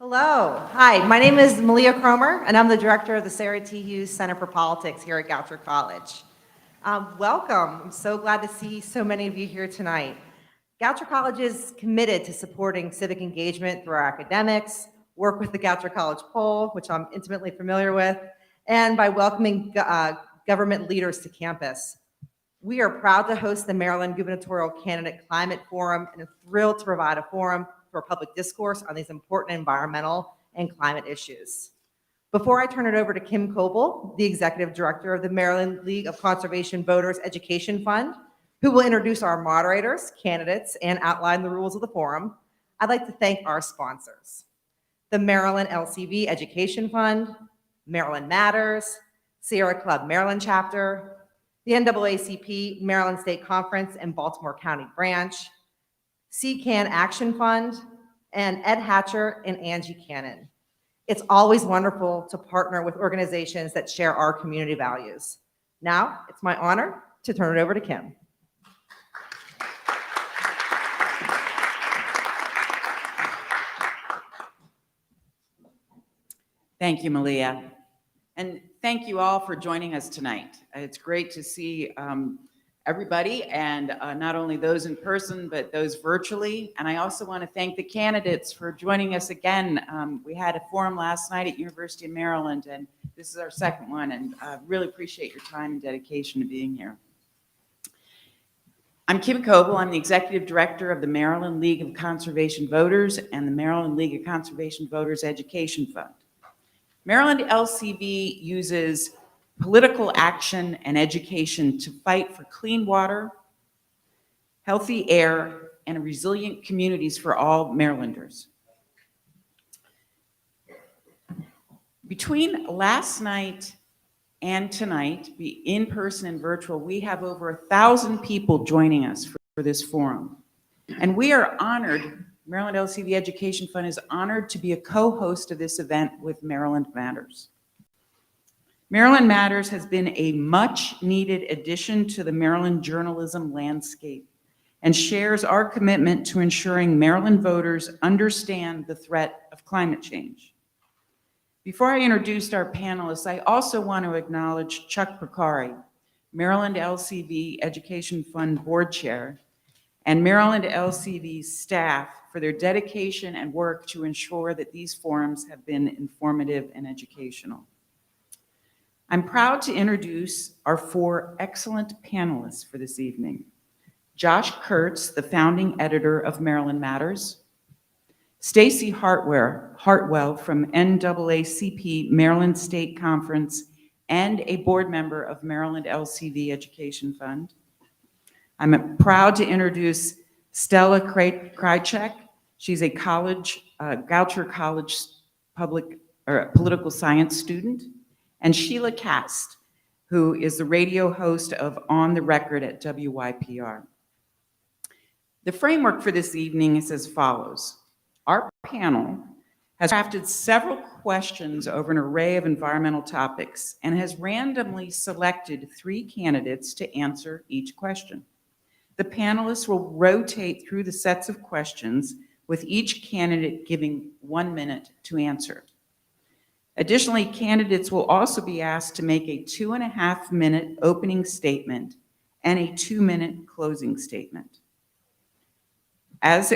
Hello. Hi, my name is Malia Cromer, and I'm the director of the Sarah T. Hughes Center for Politics here at Goucher College. Welcome. I'm so glad to see so many of you here tonight. Goucher College is committed to supporting civic engagement through our academics, work with the Goucher College poll, which I'm intimately familiar with, and by welcoming government leaders to campus. We are proud to host the Maryland Gubernatorial Candidate Climate Forum and are thrilled to provide a forum for public discourse on these important environmental and climate issues. Before I turn it over to Kim Coble, the Executive Director of the Maryland League of Conservation Voters Education Fund, who will introduce our moderators, candidates, and outline the rules of the forum, I'd like to thank our sponsors: the Maryland LCV Education Fund, Maryland Matters, Sierra Club Maryland Chapter, the NAACP Maryland State Conference and Baltimore County Branch, CCAN Action Fund, and Ed Hatcher and Angie Cannon. It's always wonderful to partner with organizations that share our community values. Now, it's my honor to turn it over to Kim. Thank you, Malia. And thank you all for joining us tonight. It's great to see everybody, and not only those in person, but those virtually. And I also want to thank the candidates for joining us again. We had a forum last night at University of Maryland, and this is our second one, and really appreciate your time and dedication to being here. I'm Kim Coble. I'm the Executive Director of the Maryland League of Conservation Voters and the Maryland League of Conservation Voters Education Fund. Maryland LCV uses political action and education to fight for clean water, healthy air, and resilient communities for all Marylanders. Between last night and tonight, be in person and virtual, we have over 1,000 people joining us for this forum. And we are honored, Maryland LCV Education Fund is honored to be a co-host of this event with Maryland Matters. Maryland Matters has been a much-needed addition to the Maryland journalism landscape and shares our commitment to ensuring Maryland voters understand the threat of climate change. Before I introduce our panelists, I also want to acknowledge Chuck Procari, Maryland LCV Education Fund Board Chair, and Maryland LCV staff for their dedication and work to ensure that these forums have been informative and educational. I'm proud to introduce our four excellent panelists for this evening. Josh Kurtz, the founding editor of Maryland Matters. Staci Hartwell from NAACP Maryland State Conference and a board member of Maryland LCV Education Fund. I'm proud to introduce Stella Krajick. She's a Goucher College political science student. And Sheilah Kast, who is the radio host of On the Record at WYPR. The framework for this evening is as follows. Our panel has crafted several questions over an array of environmental topics and has randomly selected 3 candidates to answer each question. The panelists will rotate through the sets of questions, with each candidate giving 1 minute to answer. Additionally, candidates will also be asked to make a 2.5-minute opening statement and a 2-minute closing statement. As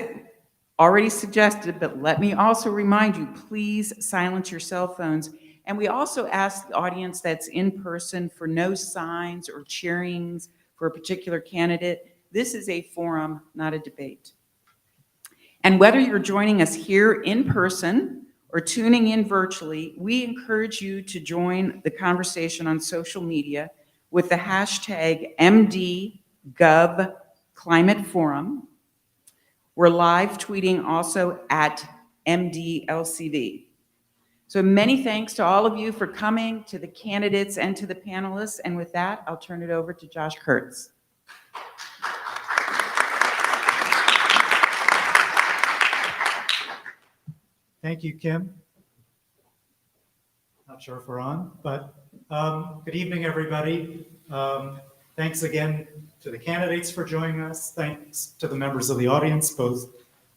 already suggested, but let me also remind you, please silence your cell phones. And we also ask the audience that's in person for no signs or cheerings for a particular candidate. This is a forum, not a debate. And whether you're joining us here in person or tuning in virtually, we encourage you to join the conversation on social media with the hashtag MDGovClimateForum. We're live tweeting also at MDLCV. So many thanks to all of you for coming, to the candidates and to the panelists. And with that, I'll turn it over to Josh Kurtz. Thank you, Kim. Not sure if we're on, but good evening, everybody. Thanks again to the candidates for joining us. Thanks to the members of the audience, both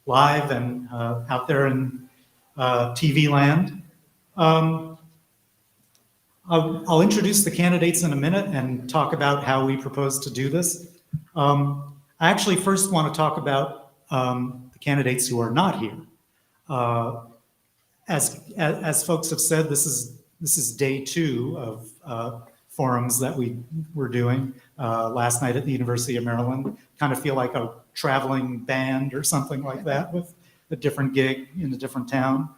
live and out there in TV land. I'll introduce the candidates in a minute and talk about how we propose to do this. I actually first want to talk about the candidates who are not here. As folks have said, this is day 2 of forums that we were doing last night at the University of Maryland. Kind of feel like a traveling band or something like that with a different gig in a different town.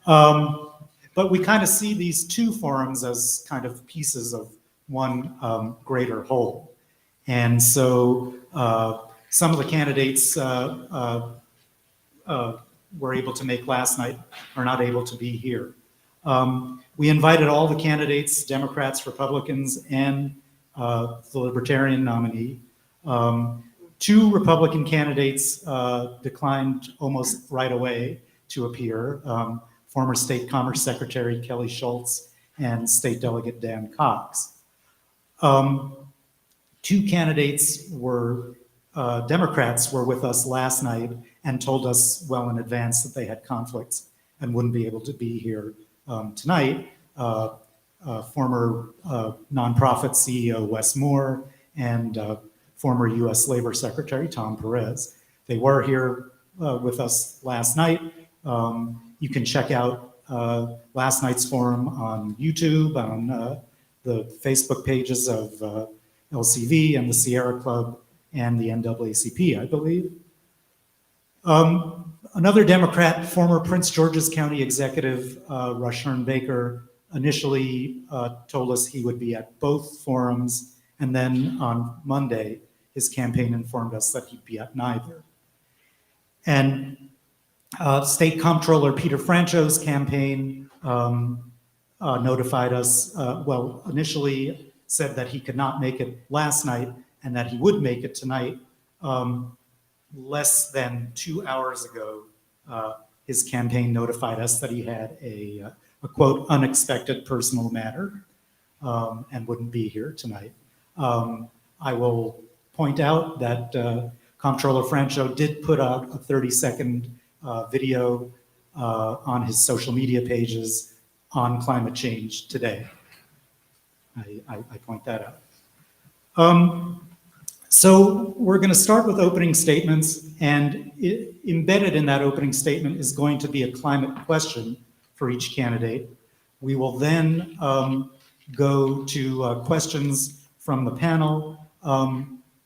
But we kind of see these 2 forums as kind of pieces of one greater whole. And so some of the candidates were able to make last night are not able to be here. We invited all the candidates, Democrats, Republicans, and the Libertarian nominee. 2 Republican candidates declined almost right away to appear. Former State Commerce Secretary Kelly Schultz and State Delegate Dan Cox. 2 candidates were Democrats were with us last night and told us well in advance that they had conflicts and wouldn't be able to be here tonight. Former nonprofit CEO Wes Moore and former U.S. Labor Secretary Tom Perez. They were here with us last night. You can check out last night's forum on YouTube, on the Facebook pages of LCV and the Sierra Club and the NAACP, I believe. Another Democrat, former Prince George's County Executive Rushern Baker, initially told us he would be at both forums, and then on Monday, his campaign informed us that he'd be at neither. And State Comptroller Peter Franchot's campaign notified us, well, initially said that he could not make it last night and that he would make it tonight. Less than 2 hours ago, his campaign notified us that he had a quote, unexpected personal matter and wouldn't be here tonight. I will point out that Comptroller Franchot did put out a 30-second video on his social media pages on climate change today. I point that out. So we're going to start with opening statements, and embedded in that opening statement is going to be a climate question for each candidate. We will then go to questions from the panel.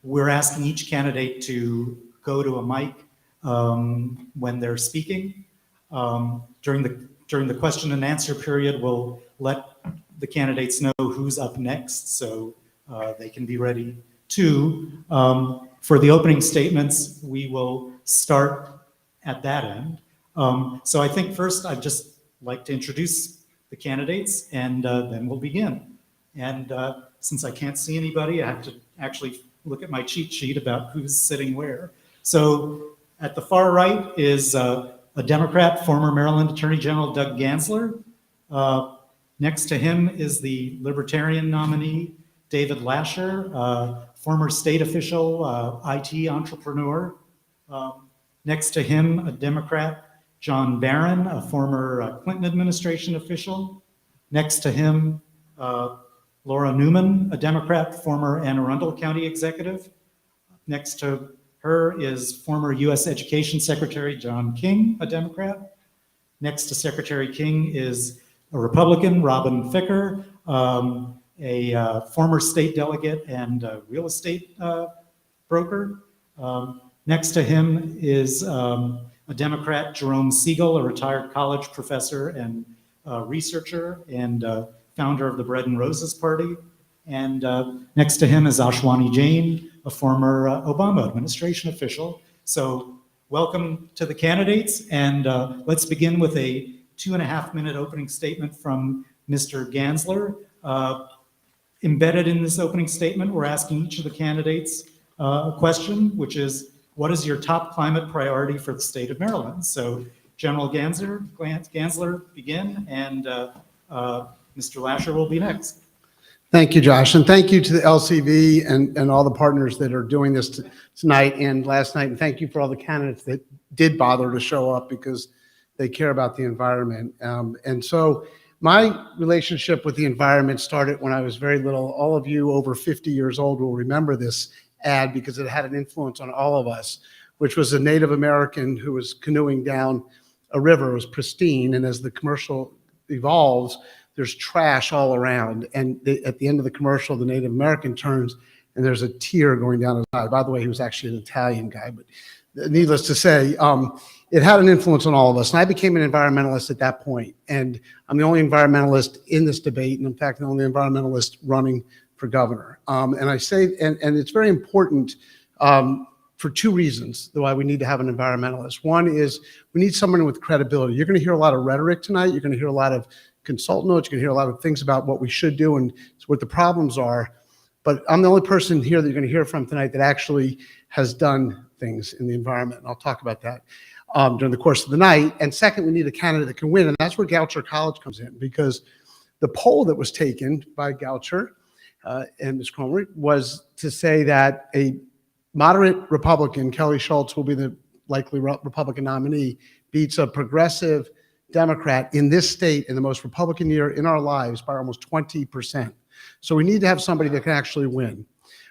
We're asking each candidate to go to a mic when they're speaking. During the question and answer period, we'll let the candidates know who's up next so they can be ready too. For the opening statements, we will start at that end. So I think first I'd just like to introduce the candidates and then we'll begin. And since I can't see anybody, I have to actually look at my cheat sheet about who's sitting where. So at the far right is a Democrat, former Maryland Attorney General Doug Gansler. Next to him is the Libertarian nominee, David Lashar, former state official, IT entrepreneur. Next to him, a Democrat, John Barron, a former Clinton administration official. Next to him, Laura Neuman, a Democrat, former Anne Arundel County executive. Next to her is former U.S. Education Secretary John King, a Democrat. Next to Secretary King is a Republican, Robin Ficker, a former state delegate and a real estate broker. Next to him is a Democrat, Jerome Segal, a retired college professor and researcher and founder of the Bread and Roses Party. And next to him is Ashwani Jain, a former Obama administration official. So welcome to the candidates, and let's begin with a 2.5-minute opening statement from Mr. Gansler. Embedded in this opening statement, we're asking each of the candidates a question, which is, what is your top climate priority for the state of Maryland? So General Gansler, begin, and Mr. Lashar will be next. Thank you, Josh, and thank you to the LCV and all the partners that are doing this tonight and last night, and thank you for all the candidates that did bother to show up, because they care about the environment. And so my relationship with the environment started when I was very little. All of you over 50 years old will remember this ad because it had an influence on all of us, which was a Native American who was canoeing down a river. It was pristine, and as the commercial evolves, there's trash all around. And at the end of the commercial, the Native American turns, and there's a tear going down his eye. By the way, he was actually an Italian guy, but needless to say, it had an influence on all of us. And I became an environmentalist at that point. And I'm the only environmentalist in this debate, and in fact, the only environmentalist running for governor. And I say, and it's very important for two reasons why we need to have an environmentalist. One is we need someone with credibility. You're going to hear a lot of rhetoric tonight. You're going to hear a lot of consult notes. You're going to hear a lot of things about what we should do and what the problems are. But I'm the only person here that you're going to hear from tonight that actually has done things in the environment. And I'll talk about that during the course of the night. And second, we need a candidate that can win. And that's where Goucher College comes in, because the poll that was taken by Goucher and Ms. Cromer was to say that a moderate Republican, Kelly Schultz, will be the likely Republican nominee, beats a progressive Democrat in this state in the most Republican year in our lives by almost 20%. So we need to have somebody that can actually win.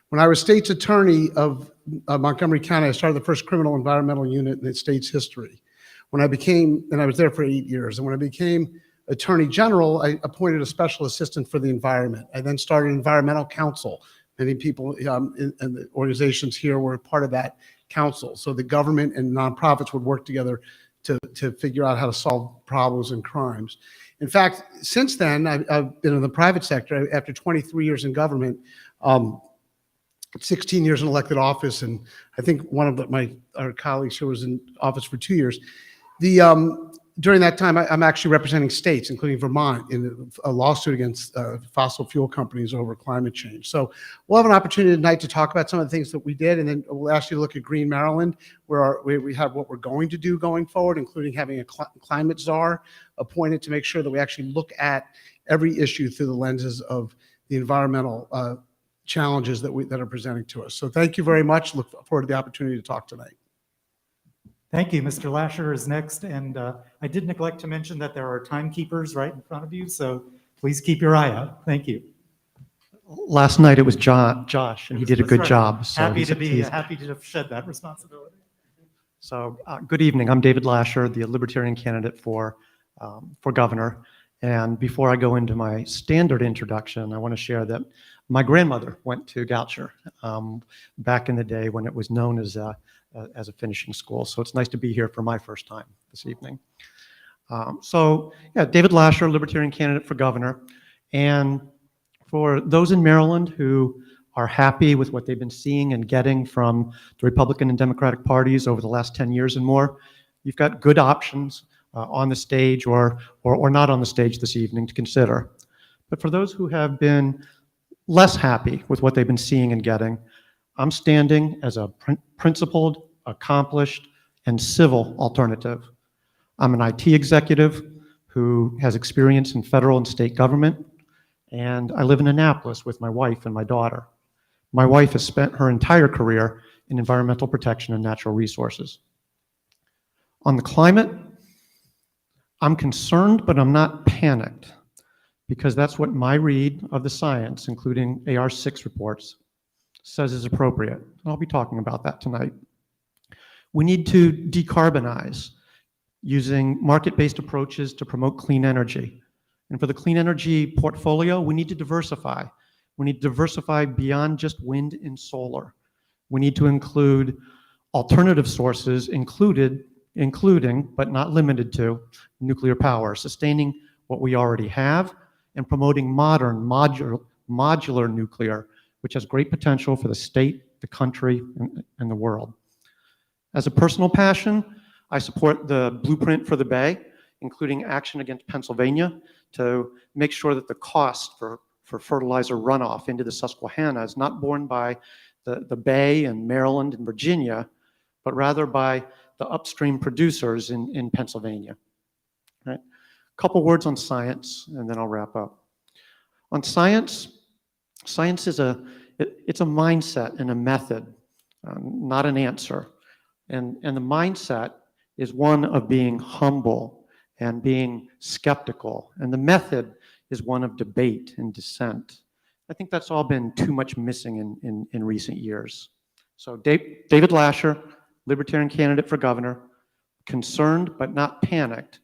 When I was state's attorney of Montgomery County, I started the first criminal environmental unit in the state's history. When I became, and I was there for 8 years, and when I became attorney general, I appointed a special assistant for the environment. I then started environmental council. Many people in the organizations here were part of that council. So the government and nonprofits would work together to figure out how to solve problems and crimes. In fact, since then, I've been in the private sector. After 23 years in government, 16 years in elected office, and I think one of our colleagues here was in office for 2 years. During that time, I'm actually representing states, including Vermont, in a lawsuit against fossil fuel companies over climate change. So we'll have an opportunity tonight to talk about some of the things that we did, and then we'll ask you to look at Green Maryland, where we have what we're going to do going forward, including having a climate czar appointed to make sure that we actually look at every issue through the lenses of the environmental challenges that are presenting to us. So thank you very much. Look forward to the opportunity to talk tonight. Thank you. Mr. Lashar is next. And I did neglect to mention that there are timekeepers right in front of you, so please keep your eye out. Thank you. Last night it was Josh, and he did a good job. So happy to shed that responsibility. So good evening. I'm David Lashar, the Libertarian candidate for governor. And before I go into my standard introduction, I want to share that my grandmother went to Goucher back in the day when it was known as a finishing school. So it's nice to be here for my first time this evening. David Lashar, Libertarian candidate for governor. And for those in Maryland who are happy with what they've been seeing and getting from the Republican and Democratic parties over the last 10 years and more, you've got good options on the stage or not on the stage this evening to consider. But for those who have been less happy with what they've been seeing and getting, I'm standing as a principled, accomplished, and civil alternative. I'm an IT executive who has experience in federal and state government, and I live in Annapolis with my wife and my daughter. My wife has spent her entire career in environmental protection and natural resources. On the climate, I'm concerned, but I'm not panicked, because that's what my read of the science, including AR6 reports, says is appropriate. And I'll be talking about that tonight. We need to decarbonize using market-based approaches to promote clean energy. And for the clean energy portfolio, we need to diversify. We need to diversify beyond just wind and solar. We need to include alternative sources, including, but not limited to, nuclear power, sustaining what we already have, and promoting modern modular nuclear, which has great potential for the state, the country, and the world. As a personal passion, I support the blueprint for the Bay, including action against Pennsylvania to make sure that the cost for fertilizer runoff into the Susquehanna is not borne by the Bay and Maryland and Virginia, but rather by the upstream producers in Pennsylvania. Right? A couple words on science, and then I'll wrap up. On science is it's a mindset and a method, not an answer. And the mindset is one of being humble and being skeptical. And the method is one of debate and dissent. I think that's all been too much missing in recent years. So David Lashar, Libertarian candidate for governor, concerned but not panicked,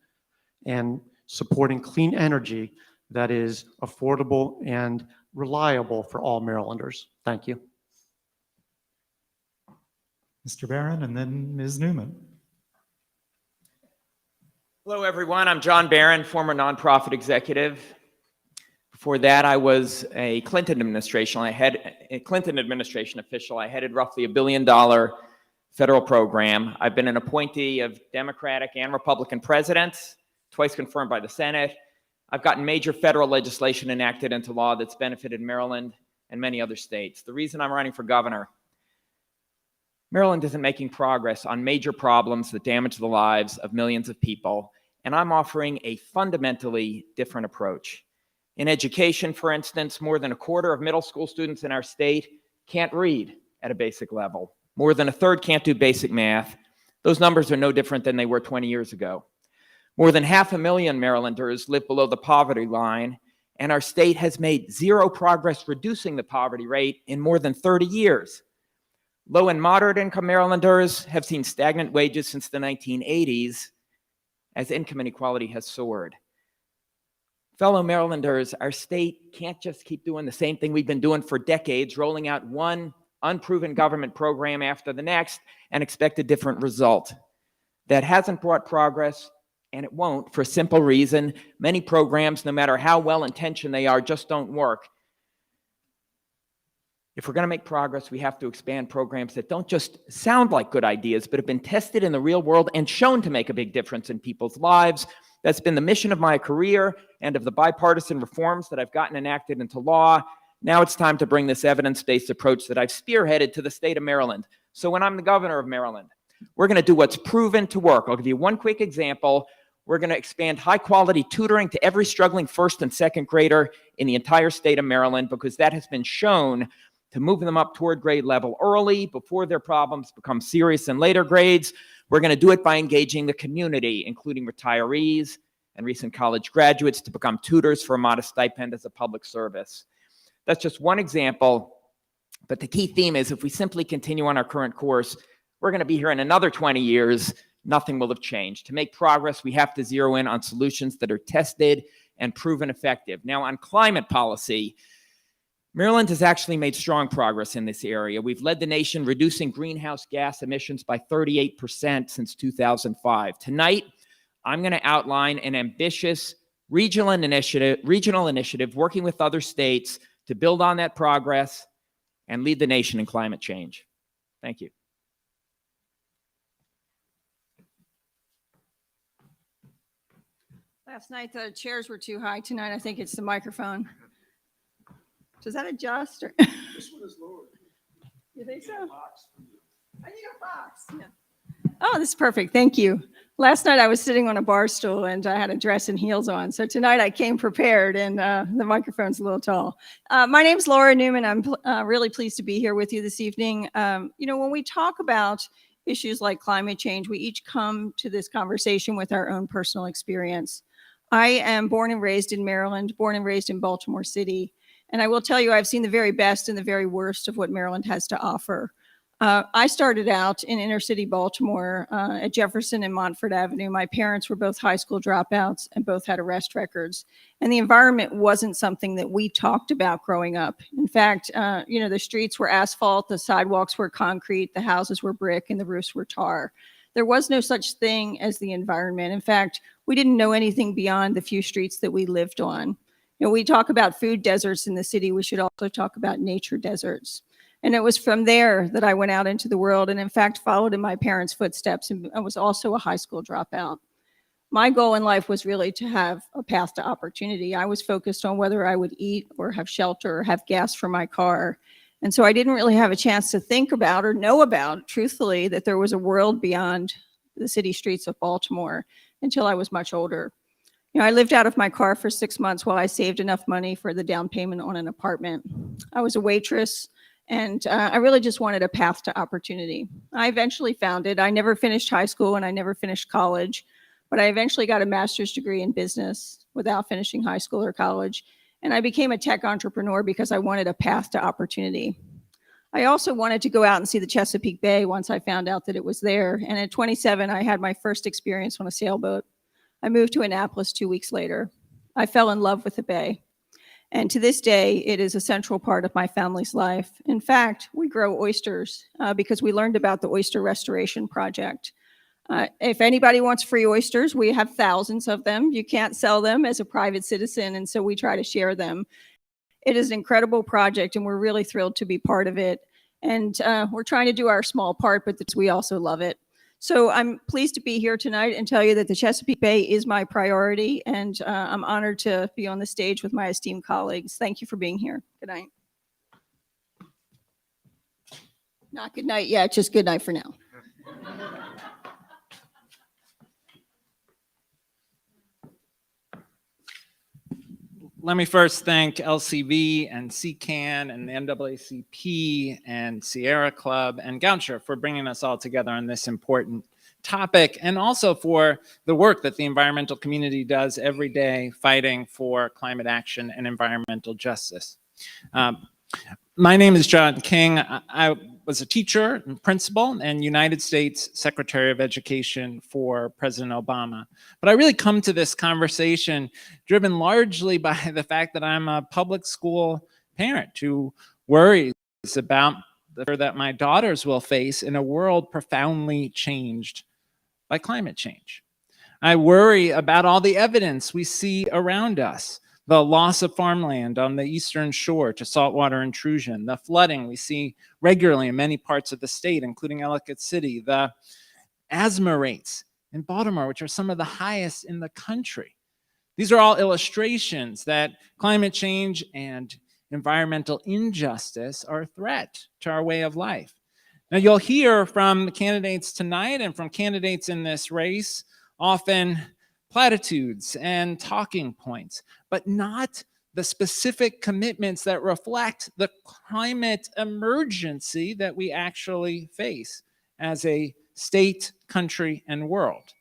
and supporting clean energy that is affordable and reliable for all Marylanders. Thank you. Mr. Barron, and then Ms. Neuman. Hello, everyone. I'm John Barron, former nonprofit executive. Before that, I was a Clinton administration. I had a Clinton administration official. I headed roughly $1 billion federal program. I've been an appointee of Democratic and Republican presidents, twice confirmed by the Senate. I've gotten major federal legislation enacted into law that's benefited Maryland and many other states. The reason I'm running for governor: Maryland isn't making progress on major problems that damage the lives of millions of people, and I'm offering a fundamentally different approach. In education, for instance, more than a quarter of middle school students in our state can't read at a basic level. More than a third can't do basic math. Those numbers are no different than they were 20 years ago. More than 500,000 Marylanders live below the poverty line, and our state has made zero progress reducing the poverty rate in more than 30 years. Low and moderate income Marylanders have seen stagnant wages since the 1980s as income inequality has soared. Fellow Marylanders, our state can't just keep doing the same thing we've been doing for decades, rolling out one unproven government program after the next and expect a different result. That hasn't brought progress, and it won't, for a simple reason. Many programs, no matter how well-intentioned they are, just don't work. If we're going to make progress, we have to expand programs that don't just sound like good ideas, but have been tested in the real world and shown to make a big difference in people's lives. That's been the mission of my career and of the bipartisan reforms that I've gotten enacted into law. Now it's time to bring this evidence-based approach that I've spearheaded to the state of Maryland. So when I'm the governor of Maryland, we're going to do what's proven to work. I'll give you one quick example. We're going to expand high-quality tutoring to every struggling first and second grader in the entire state of Maryland, because that has been shown to move them up toward grade level early before their problems become serious in later grades. We're going to do it by engaging the community, including retirees and recent college graduates, to become tutors for a modest stipend as a public service. That's just one example, but the key theme is if we simply continue on our current course, we're going to be here in another 20 years. Nothing will have changed. To make progress, we have to zero in on solutions that are tested and proven effective. Now, on climate policy, Maryland has actually made strong progress in this area. We've led the nation reducing greenhouse gas emissions by 38% since 2005. Tonight, I'm going to outline an ambitious regional initiative working with other states to build on that progress and lead the nation in climate change. Thank you. Last night, the chairs were too high. Tonight, I think it's the microphone. Does that adjust? Or This one is lower. you think so? I need a box. Yeah. Oh, this is perfect. Thank you. Last night, I was sitting on a bar stool and I had a dress and heels on. So tonight, I came prepared, and the microphone's a little tall. My name's Laura Neuman. I'm really pleased to be here with you this evening. When we talk about issues like climate change, we each come to this conversation with our own personal experience. I am born and raised in Maryland, born and raised in Baltimore City. And I will tell you, I've seen the very best and the very worst of what Maryland has to offer. I started out in inner city Baltimore at Jefferson and Montford Avenue. My parents were both high school dropouts and both had arrest records. And the environment wasn't something that we talked about growing up. In fact, the streets were asphalt, the sidewalks were concrete, the houses were brick, and the roofs were tar. There was no such thing as the environment. In fact, we didn't know anything beyond the few streets that we lived on. We talk about food deserts in the city. We should also talk about nature deserts. And it was from there that I went out into the world and, in fact, followed in my parents' footsteps, and I was also a high school dropout. My goal in life was really to have a path to opportunity. I was focused on whether I would eat or have shelter or have gas for my car. And so I didn't really have a chance to think about or know about, truthfully, that there was a world beyond the city streets of Baltimore until I was much older. I lived out of my car for 6 months while I saved enough money for the down payment on an apartment. I was a waitress, and I really just wanted a path to opportunity. I eventually found it. I never finished high school and I never finished college, but I eventually got a master's degree in business without finishing high school or college. And I became a tech entrepreneur because I wanted a path to opportunity. I also wanted to go out and see the Chesapeake Bay once I found out that it was there. And at 27, I had my first experience on a sailboat. I moved to Annapolis 2 weeks later. I fell in love with the Bay. And to this day, it is a central part of my family's life. In fact, we grow oysters because we learned about the Oyster Restoration Project. If anybody wants free oysters, we have thousands of them. You can't sell them as a private citizen, and so we try to share them. It is an incredible project, and we're really thrilled to be part of it. And we're trying to do our small part, but we also love it. So I'm pleased to be here tonight and tell you that the Chesapeake Bay is my priority, and I'm honored to be on the stage with my esteemed colleagues. Thank you for being here. Good night. Not good night yet, just good night for now. Let me first thank LCV and CCAN and the NAACP and Sierra Club and Goucher for bringing us all together on this important topic, and also for the work that the environmental community does every day fighting for climate action and environmental justice. My name is John King. I was a teacher and principal and United States Secretary of Education for President Obama. But I really come to this conversation driven largely by the fact that I'm a public school parent who worries about the fear that my daughters will face in a world profoundly changed by climate change. I worry about all the evidence we see around us. The loss of farmland on the eastern shore to saltwater intrusion, the flooding we see regularly in many parts of the state, including Ellicott City, the asthma rates in Baltimore, which are some of the highest in the country. These are all illustrations that climate change and environmental injustice are a threat to our way of life. Now, you'll hear from the candidates tonight and from candidates in this race often platitudes and talking points, but not the specific commitments that reflect the climate emergency that we actually face as a state, country, and world.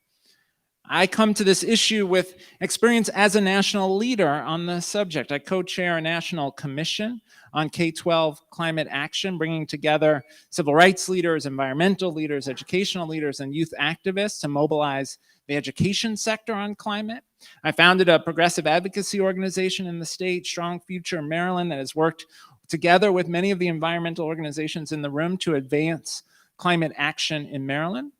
I come to this issue with experience as a national leader on the subject. I co-chair a national commission on K-12 climate action, bringing together civil rights leaders, environmental leaders, educational leaders, and youth activists to mobilize the education sector on climate. I founded a progressive advocacy organization in the state, Strong Future Maryland, that has worked together with many of the environmental organizations in the room to advance climate action in Maryland.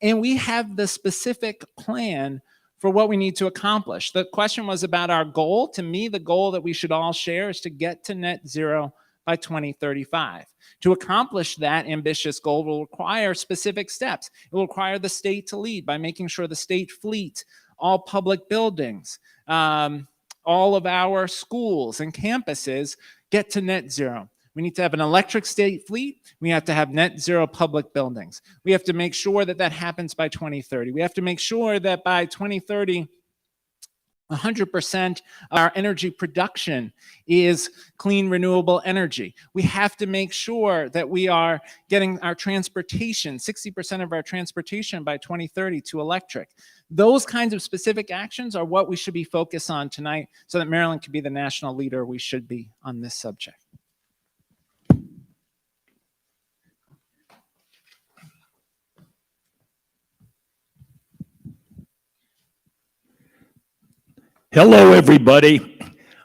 And we have the specific plan for what we need to accomplish. The question was about our goal. To me, the goal that we should all share is to get to net zero by 2035. To accomplish that ambitious goal will require specific steps. It will require the state to lead by making sure the state fleet, all public buildings, all of our schools and campuses get to net zero. We need to have an electric state fleet. We have to have net zero public buildings. We have to make sure that that happens by 2030. We have to make sure that by 2030, 100% of our energy production is clean, renewable energy. We have to make sure that we are getting our transportation, 60% of our transportation by 2030 to electric. Those kinds of specific actions are what we should be focused on tonight so that Maryland can be the national leader we should be on this subject. Hello, everybody.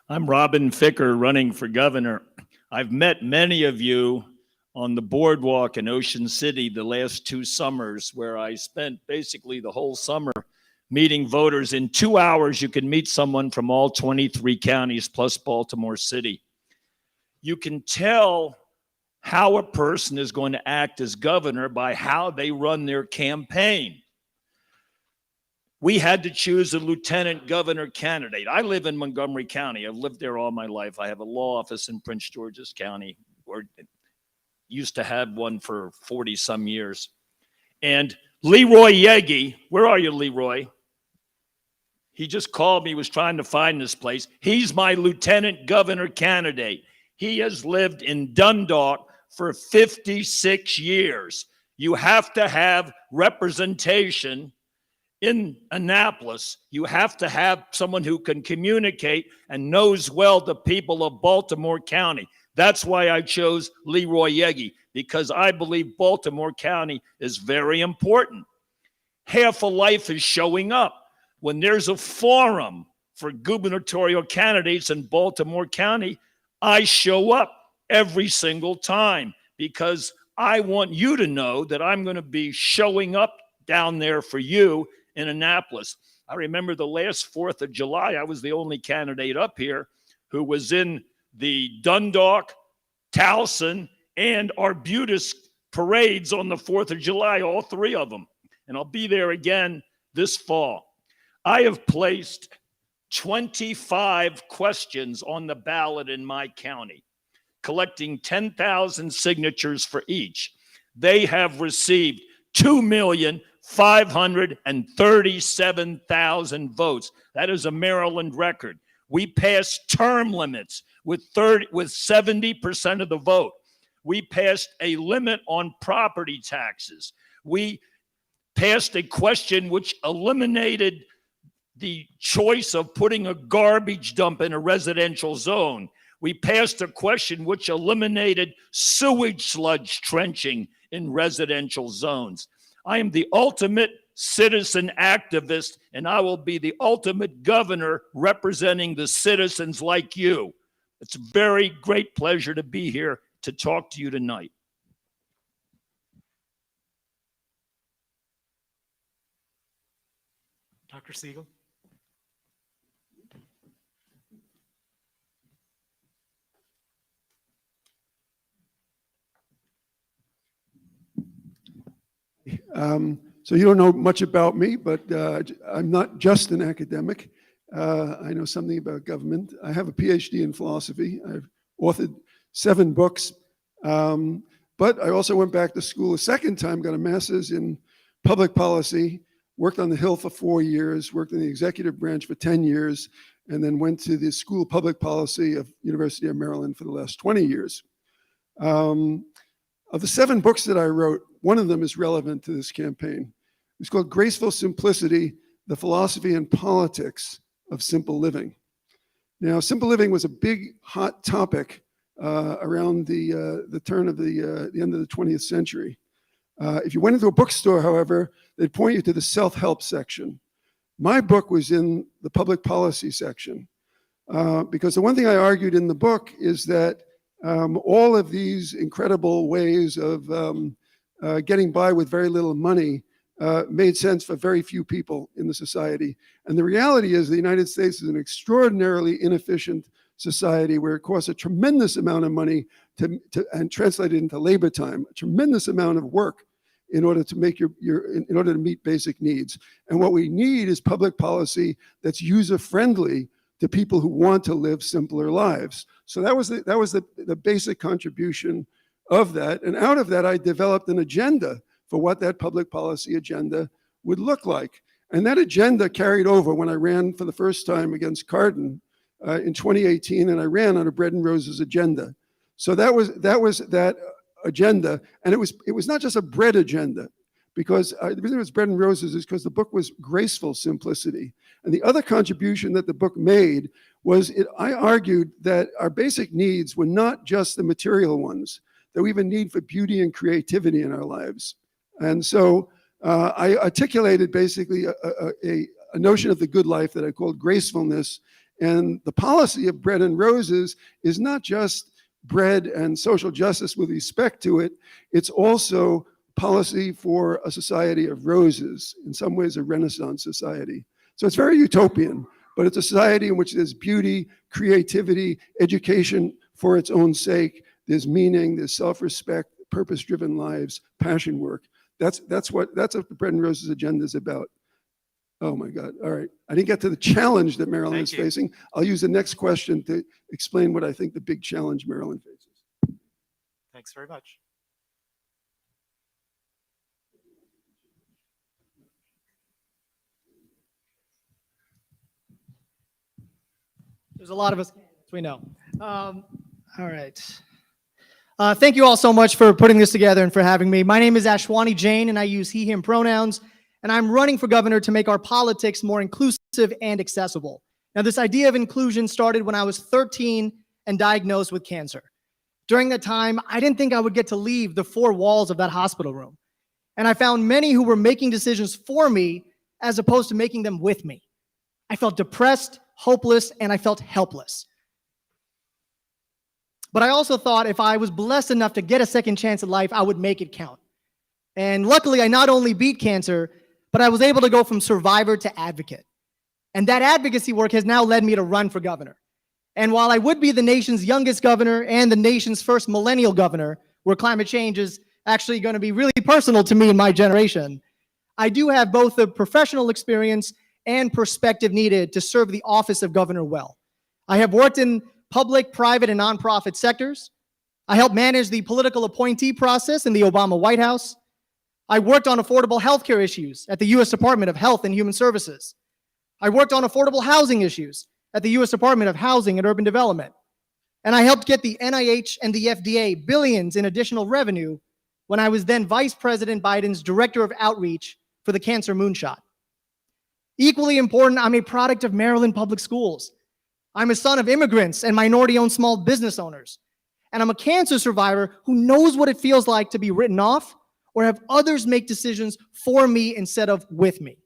I'm Robin Ficker, running for governor. I've met many of you on the boardwalk in Ocean City the last 2 summers, where I spent basically the whole summer meeting voters. In 2 hours, you can meet someone from all 23 counties plus Baltimore City. You can tell how a person is going to act as governor by how they run their campaign. We had to choose a lieutenant governor candidate. I live in Montgomery County. I've lived there all my life. I have a law office in Prince George's County, or used to have one for 40 some years. And Leroy Yegi, where are you, Leroy? He just called me, was trying to find this place. He's my lieutenant governor candidate. He has lived in Dundalk for 56 years. You have to have representation in Annapolis, you have to have someone who can communicate and knows well the people of Baltimore County. That's why I chose Leroy Yegi, because I believe Baltimore County is very important. Half of life is showing up. When there's a forum for gubernatorial candidates in Baltimore County, I show up every single time because I want you to know that I'm going to be showing up down there for you in Annapolis. I remember the last 4th of July, I was the only candidate up here who was in the Dundalk, Towson, and Arbutus parades on the 4th of July, all 3 of them. And I'll be there again this fall. I have placed 25 questions on the ballot in my county, collecting 10,000 signatures for each. They have received 2,537,000 votes. That is a Maryland record. We passed term limits with 70% of the vote. We passed a limit on property taxes. We passed a question which eliminated the choice of putting a garbage dump in a residential zone. We passed a question which eliminated sewage sludge trenching in residential zones. I am the ultimate citizen activist, and I will be the ultimate governor representing the citizens like you. It's a very great pleasure to be here to talk to you tonight. Dr. Segal? So you don't know much about me, but I'm not just an academic. I know something about government. I have a PhD in philosophy. I've authored 7 books, but I also went back to school a second time, got a master's in public policy, worked on the Hill for 4 years, worked in the executive branch for 10 years, and then went to the School of Public Policy of University of Maryland for the last 20 years. Of the 7 books that I wrote, one of them is relevant to this campaign. It's called Graceful Simplicity, The Philosophy and Politics of Simple Living. Now, simple living was a big, hot topic around the turn of the end of the 20th century. If you went into a bookstore, however, they'd point you to the self-help section. My book was in the public policy section because the one thing I argued in the book is that all of these incredible ways of getting by with very little money made sense for very few people in the society. And the reality is the United States is an extraordinarily inefficient society where it costs a tremendous amount of money and translate it into labor time, a tremendous amount of work in order to make in order to meet basic needs. And what we need is public policy that's user-friendly to people who want to live simpler lives. So that was the basic contribution of that. And out of that, I developed an agenda for what that public policy agenda would look like. And that agenda carried over when I ran for the first time against Cardin in 2018, and I ran on a Bread and Roses agenda. So that was that agenda, and it was not just a bread agenda, because the reason it was Bread and Roses is because the book was Graceful Simplicity. And the other contribution that the book made was I argued that our basic needs were not just the material ones, that we have a need for beauty and creativity in our lives. And so I articulated basically a notion of the good life that I called gracefulness. And the policy of Bread and Roses is not just bread and social justice with respect to it, it's also policy for a society of roses, in some ways a Renaissance society. So it's very utopian, but it's a society in which there's beauty, creativity, education for its own sake, there's meaning, there's self-respect, purpose-driven lives, passion work. That's what the Bread and Roses agenda is about. Oh my God, all right. I didn't get to the challenge that Maryland is facing. I'll use the next question to explain what I think the big challenge Maryland faces. Thanks very much. There's a lot of us, we know. All right. Thank you all so much for putting this together and for having me. My name is Ashwani Jain, and I use he, him pronouns. and I'm running for governor to make our politics more inclusive and accessible. Now, this idea of inclusion started when I was 13 and diagnosed with cancer. During that time, I didn't think I would get to leave the four walls of that hospital room. And I found many who were making decisions for me as opposed to making them with me. I felt depressed, hopeless, and I felt helpless. But I also thought if I was blessed enough to get a second chance at life, I would make it count. And luckily, I not only beat cancer, but I was able to go from survivor to advocate. And that advocacy work has now led me to run for governor. And while I would be the nation's youngest governor and the nation's first millennial governor, where climate change is actually going to be really personal to me and my generation, I do have both the professional experience and perspective needed to serve the office of governor well. I have worked in public, private, and nonprofit sectors. I helped manage the political appointee process in the Obama White House. I worked on affordable healthcare issues at the U.S. Department of Health and Human Services. I worked on affordable housing issues at the U.S. Department of Housing and Urban Development. And I helped get the NIH and the FDA billions in additional revenue when I was then Vice President Biden's Director of Outreach for the Cancer Moonshot. Equally important, I'm a product of Maryland public schools. I'm a son of immigrants and minority-owned small business owners. And I'm a cancer survivor who knows what it feels like to be written off or have others make decisions for me instead of with me.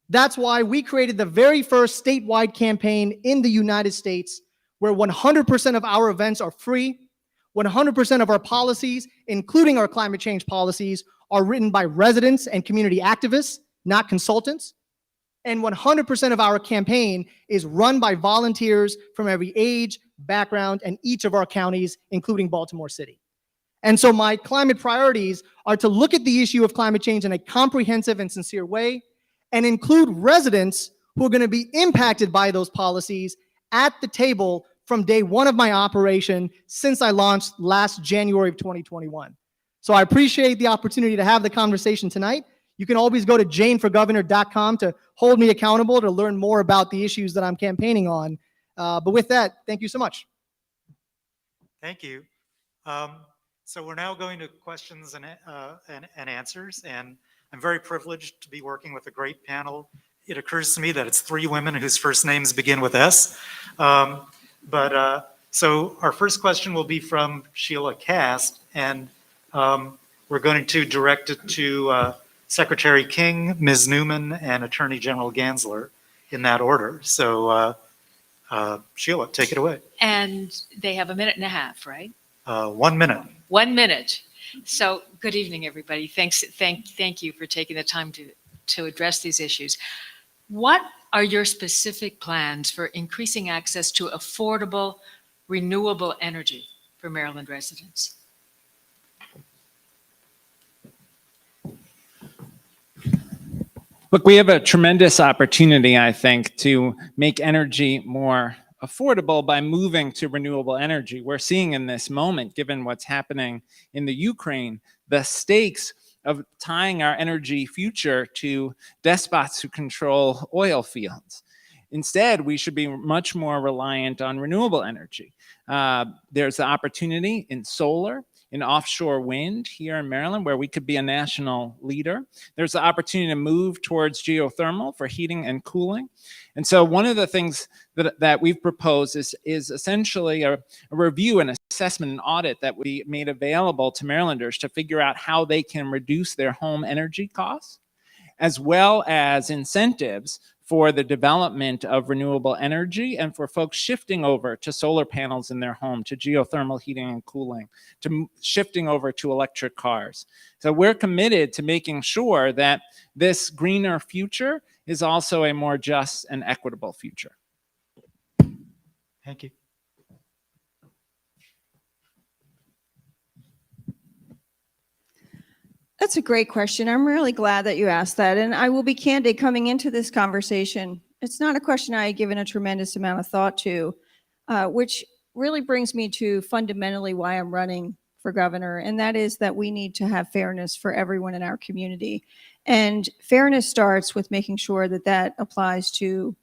That's why we created the very first statewide campaign in the United States where 100% of our events are free, 100% of our policies, including our climate change policies, are written by residents and community activists, not consultants. And 100% of our campaign is run by volunteers from every age, background, and each of our counties, including Baltimore City. And so my climate priorities are to look at the issue of climate change in a comprehensive and sincere way and include residents who are going to be impacted by those policies at the table from day one of my operation since I launched last January of 2021. So I appreciate the opportunity to have the conversation tonight. You can always go to jainforgovernor.com to hold me accountable to learn more about the issues that I'm campaigning on. But with that, thank you so much. Thank you. So we're now going to questions and answers, and I'm very privileged to be working with a great panel. It occurs to me that it's three women whose first names begin with S. So our first question will be from Sheilah Kast, and we're going to direct it to Secretary King, Ms. Neuman, and Attorney General Gansler in that order. So Sheilah, take it away. And they have a minute and a half, right? 1 minute. 1 minute. So good evening, everybody. Thank you for taking the time to address these issues. What are your specific plans for increasing access to affordable, renewable energy for Maryland residents? Look, we have a tremendous opportunity, I think, to make energy more affordable by moving to renewable energy. We're seeing in this moment, given what's happening in the Ukraine, the stakes of tying our energy future to despots who control oil fields. Instead, we should be much more reliant on renewable energy. There's the opportunity in solar, in offshore wind here in Maryland, where we could be a national leader. There's the opportunity to move towards geothermal for heating and cooling. And so one of the things that we've proposed is essentially a review, an assessment, and audit that we made available to Marylanders to figure out how they can reduce their home energy costs, as well as incentives for the development of renewable energy and for folks shifting over to solar panels in their home, to geothermal heating and cooling, to shifting over to electric cars. So we're committed to making sure that this greener future is also a more just and equitable future. Thank you. That's a great question. I'm really glad that you asked that. And I will be candid coming into this conversation. It's not a question I had given a tremendous amount of thought to, which really brings me to fundamentally why I'm running for governor. And that is that we need to have fairness for everyone in our community. And fairness starts with making sure that that applies to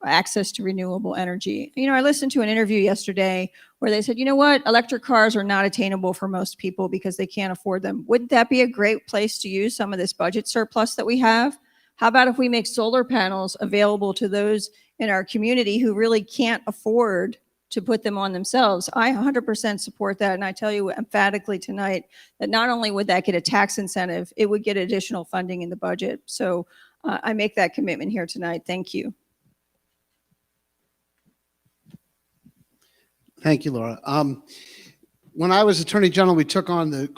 access to renewable energy. You know, I listened to an interview yesterday where they said, you know what, electric cars are not attainable for most people because they can't afford them. Wouldn't that be a great place to use some of this budget surplus that we have? How about if we make solar panels available to those in our community who really can't afford to put them on themselves? I 100% support that. And I tell you emphatically tonight that not only would that get a tax incentive, it would get additional funding in the budget. So I make that commitment here tonight. Thank you. Thank you, Laura. When I was Attorney General, we took on the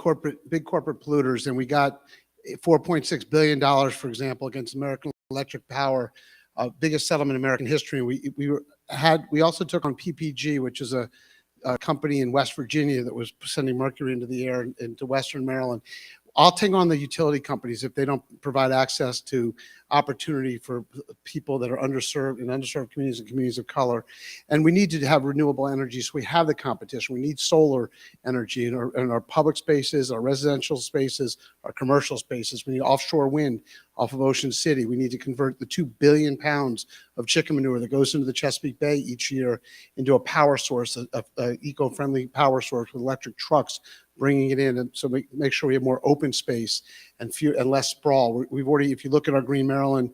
big corporate polluters, and we got $4.6 billion, for example, against American Electric Power, biggest settlement in American history. We also took on PPG, which is a company in West Virginia that was sending mercury into the air into Western Maryland. I'll take on the utility companies if they don't provide access to opportunity for people that are underserved in underserved communities and communities of color. And we need to have renewable energy, so we have the competition. We need solar energy in our public spaces, our residential spaces, our commercial spaces. We need offshore wind off of Ocean City. We need to convert the 2 billion pounds of chicken manure that goes into the Chesapeake Bay each year into a power source, a eco-friendly power source with electric trucks bringing it in, and so make sure we have more open space and less sprawl. We've already, if you look at our Green Maryland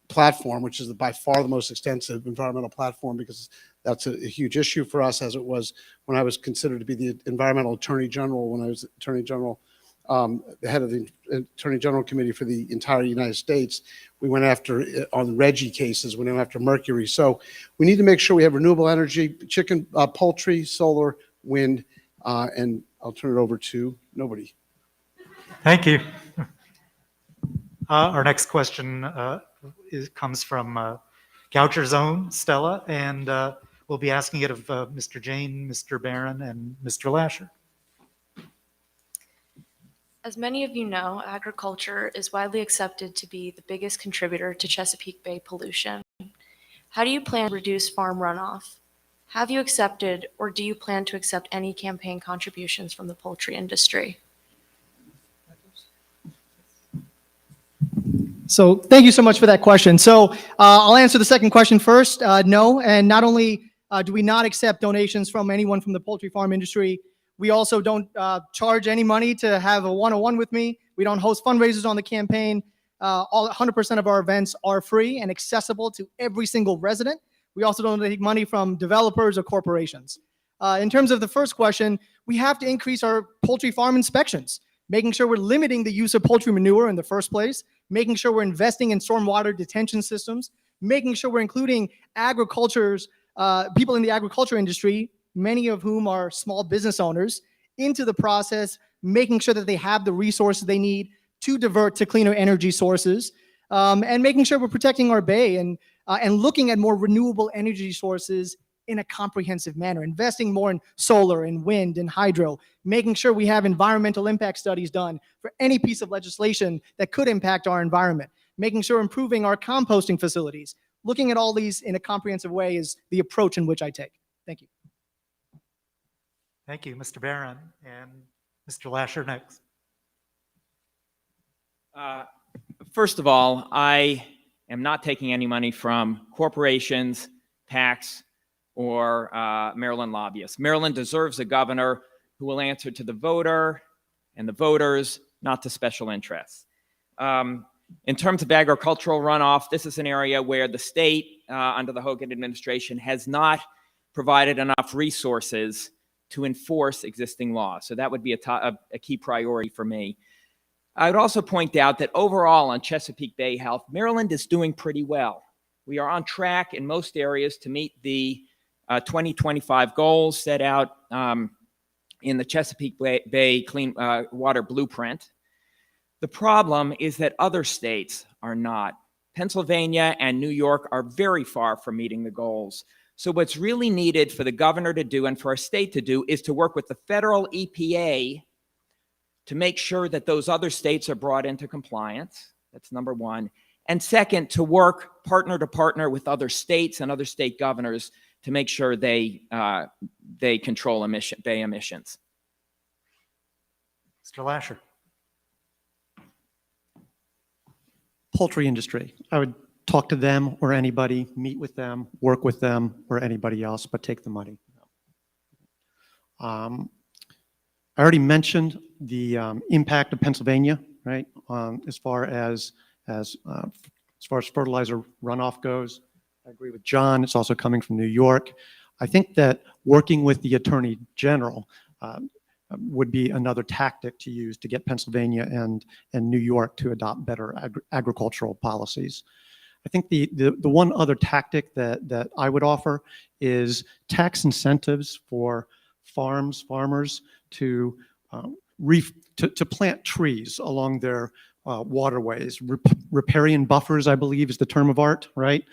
platform, which is by far the most extensive environmental platform, because that's a huge issue for us, as it was when I was considered to be the environmental attorney general, when I was attorney general, the head of the Attorney General Committee for the entire United States. We went after, on Reggie cases, we went after mercury. So we need to make sure we have renewable energy, chicken, poultry, solar, wind, and I'll turn it over to nobody. Thank you. Our next question comes from Goucher's own Stella, and we'll be asking it of Mr. Jain, Mr. Barron, and Mr. Lashar. As many of you know, agriculture is widely accepted to be the biggest contributor to Chesapeake Bay pollution. How do you plan to reduce farm runoff? Have you accepted, or do you plan to accept, any campaign contributions from the poultry industry? So thank you so much for that question. So I'll answer the second question first. No, and not only do we not accept donations from anyone from the poultry farm industry, we also don't charge any money to have a one-on-one with me. We don't host fundraisers on the campaign. 100% of our events are free and accessible to every single resident. We also don't take money from developers or corporations. In terms of the first question, we have to increase our poultry farm inspections, making sure we're limiting the use of poultry manure in the first place, making sure we're investing in stormwater detention systems, making sure we're including people in the agriculture industry, many of whom are small business owners, into the process, making sure that they have the resources they need to divert to cleaner energy sources, and making sure we're protecting our bay and looking at more renewable energy sources in a comprehensive manner, investing more in solar and wind and hydro, making sure we have environmental impact studies done for any piece of legislation that could impact our environment, making sure improving our composting facilities. Looking at all these in a comprehensive way is the approach in which I take. Thank you. Thank you, Mr. Barron, and Mr. Lashar next. First of all, I am not taking any money from corporations, PACs, or Maryland lobbyists. Maryland deserves a governor who will answer to the voter and the voters, not to special interests. In terms of agricultural runoff, this is an area where the state, under the Hogan administration, has not provided enough resources to enforce existing laws. So that would be a key priority for me. I would also point out that overall on Chesapeake Bay Health, Maryland is doing pretty well. We are on track in most areas to meet the 2025 goals set out in the Chesapeake Bay Clean Water Blueprint. The problem is that other states are not. Pennsylvania and New York are very far from meeting the goals. So what's really needed for the governor to do and for our state to do is to work with the federal EPA to make sure that those other states are brought into compliance. That's number one. And second, to work partner to partner with other states and other state governors to make sure they control bay emissions. Mr. Lashar. Poultry industry. I would talk to them or anybody, meet with them, work with them or anybody else, but take the money. I already mentioned the impact of Pennsylvania, right? As far as fertilizer runoff goes. I agree with John. It's also coming from New York. I think that working with the Attorney General would be another tactic to use to get Pennsylvania and New York to adopt better agricultural policies. I think the one other tactic that I would offer is tax incentives for farmers to plant trees along their waterways. Riparian buffers, I believe, is the term of art, right?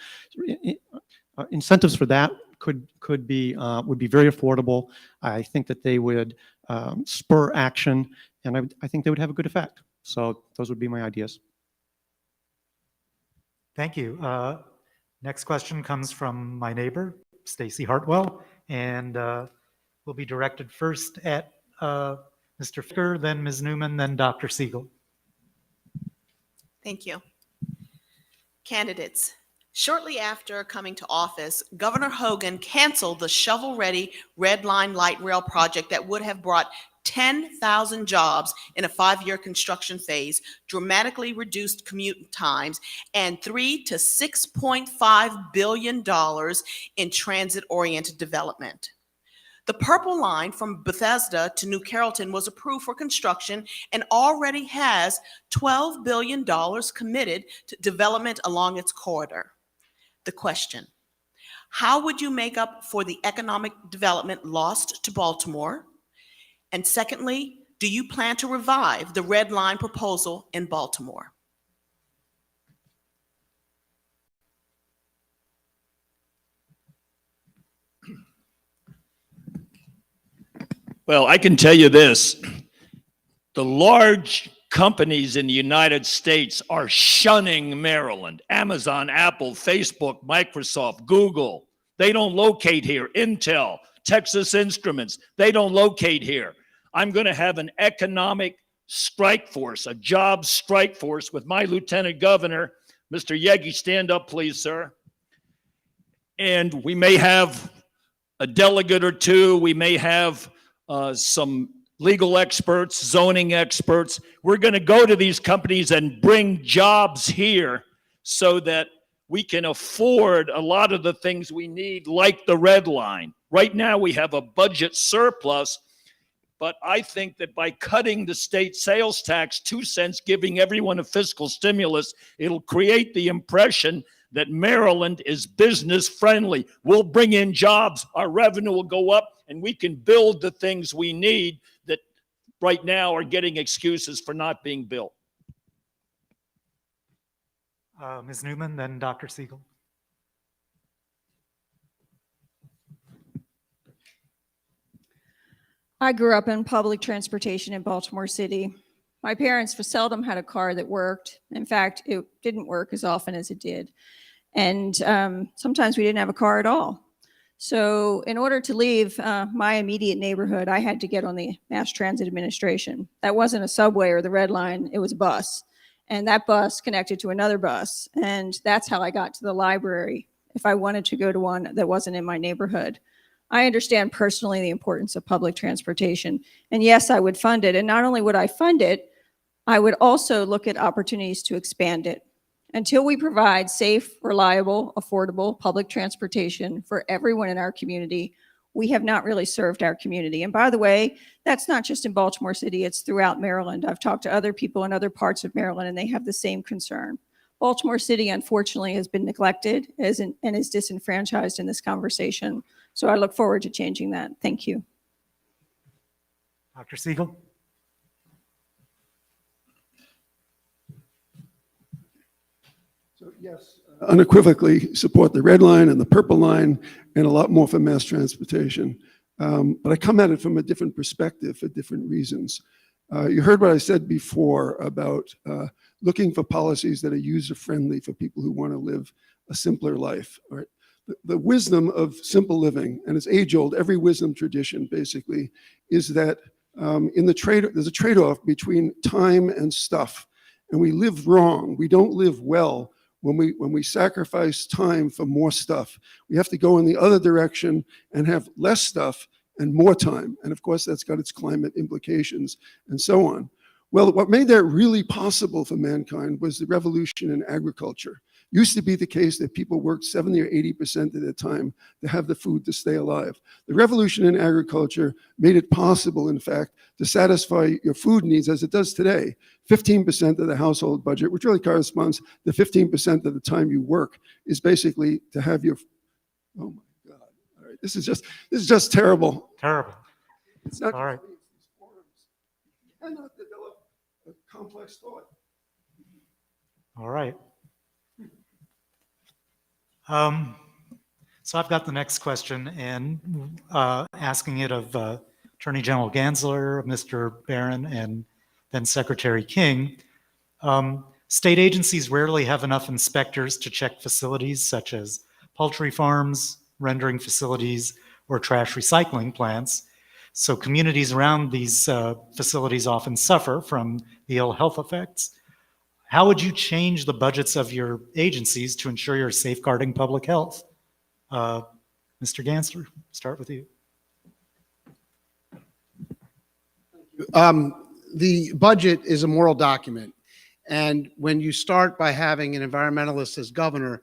Incentives for that would be very affordable. I think that they would spur action, and I think they would have a good effect. So those would be my ideas. Thank you. Next question comes from my neighbor, Staci Hartwell, and will be directed first at Mr. Ficker, then Ms. Neuman, then Dr. Segal. Thank you. Candidates. Shortly after coming to office, Governor Hogan canceled the shovel-ready Red Line light rail project that would have brought 10,000 jobs in a 5-year construction phase, dramatically reduced commute times, and $3 to $6.5 billion in transit-oriented development. The Purple Line from Bethesda to New Carrollton was approved for construction and already has $12 billion committed to development along its corridor. The question: how would you make up for the economic development lost to Baltimore? And secondly, do you plan to revive the Red Line proposal in Baltimore? Well, I can tell you this. The large companies in the United States are shunning Maryland. Amazon, Apple, Facebook, Microsoft, Google. They don't locate here. Intel, Texas Instruments, they don't locate here. I'm going to have an economic strike force, a job strike force with my Lieutenant Governor, Mr. Yegi. Stand up, please, sir. And we may have a delegate or two. We may have some legal experts, zoning experts. We're going to go to these companies and bring jobs here so that we can afford a lot of the things we need, like the Red Line. Right now, we have a budget surplus, but I think that by cutting the state sales tax 2 cents, giving everyone a fiscal stimulus, it'll create the impression that Maryland is business friendly. We'll bring in jobs, our revenue will go up, and we can build the things we need that right now are getting excuses for not being built. Ms. Neuman, then Dr. Segal. I grew up in public transportation in Baltimore City. My parents seldom had a car that worked. In fact, it didn't work as often as it did. And sometimes we didn't have a car at all. So in order to leave my immediate neighborhood, I had to get on the Mass Transit Administration. That wasn't a subway or the Red Line, it was a bus. And that bus connected to another bus. And that's how I got to the library if I wanted to go to one that wasn't in my neighborhood. I understand personally the importance of public transportation. And yes, I would fund it. And not only would I fund it, I would also look at opportunities to expand it. Until we provide safe, reliable, affordable public transportation for everyone in our community, we have not really served our community. And by the way, that's not just in Baltimore City, it's throughout Maryland. I've talked to other people in other parts of Maryland and they have the same concern. Baltimore City, unfortunately, has been neglected and is disenfranchised in this conversation. So I look forward to changing that. Thank you. Dr. Segal. So yes, unequivocally support the Red Line and the Purple Line and a lot more for mass transportation. But I come at it from a different perspective for different reasons. You heard what I said before about looking for policies that are user-friendly for people who want to live a simpler life. Right? The wisdom of simple living, and it's age-old, every wisdom tradition basically, is that there's a trade-off between time and stuff. And we live wrong. We don't live well when we sacrifice time for more stuff. We have to go in the other direction and have less stuff and more time. And of course, that's got its climate implications and so on. Well, what made that really possible for mankind was the revolution in agriculture. Used to be the case that people worked 70 or 80% of their time to have the food to stay alive. The revolution in agriculture made it possible, in fact, to satisfy your food needs as it does today. 15% of the household budget, which really corresponds to 15% of the time you work, is basically to have your, oh my God. All right, this is just terrible. Terrible. It's not All right. You cannot develop a complex thought. All right. So I've got the next question, and asking it of Attorney General Gansler, Mr. Barron, and then Secretary King. State agencies rarely have enough inspectors to check facilities such as poultry farms, rendering facilities, or trash recycling plants. So communities around these facilities often suffer from the ill health effects. How would you change the budgets of your agencies to ensure you're safeguarding public health? Mr. Gansler, start with you. The budget is a moral document. And when you start by having an environmentalist as governor,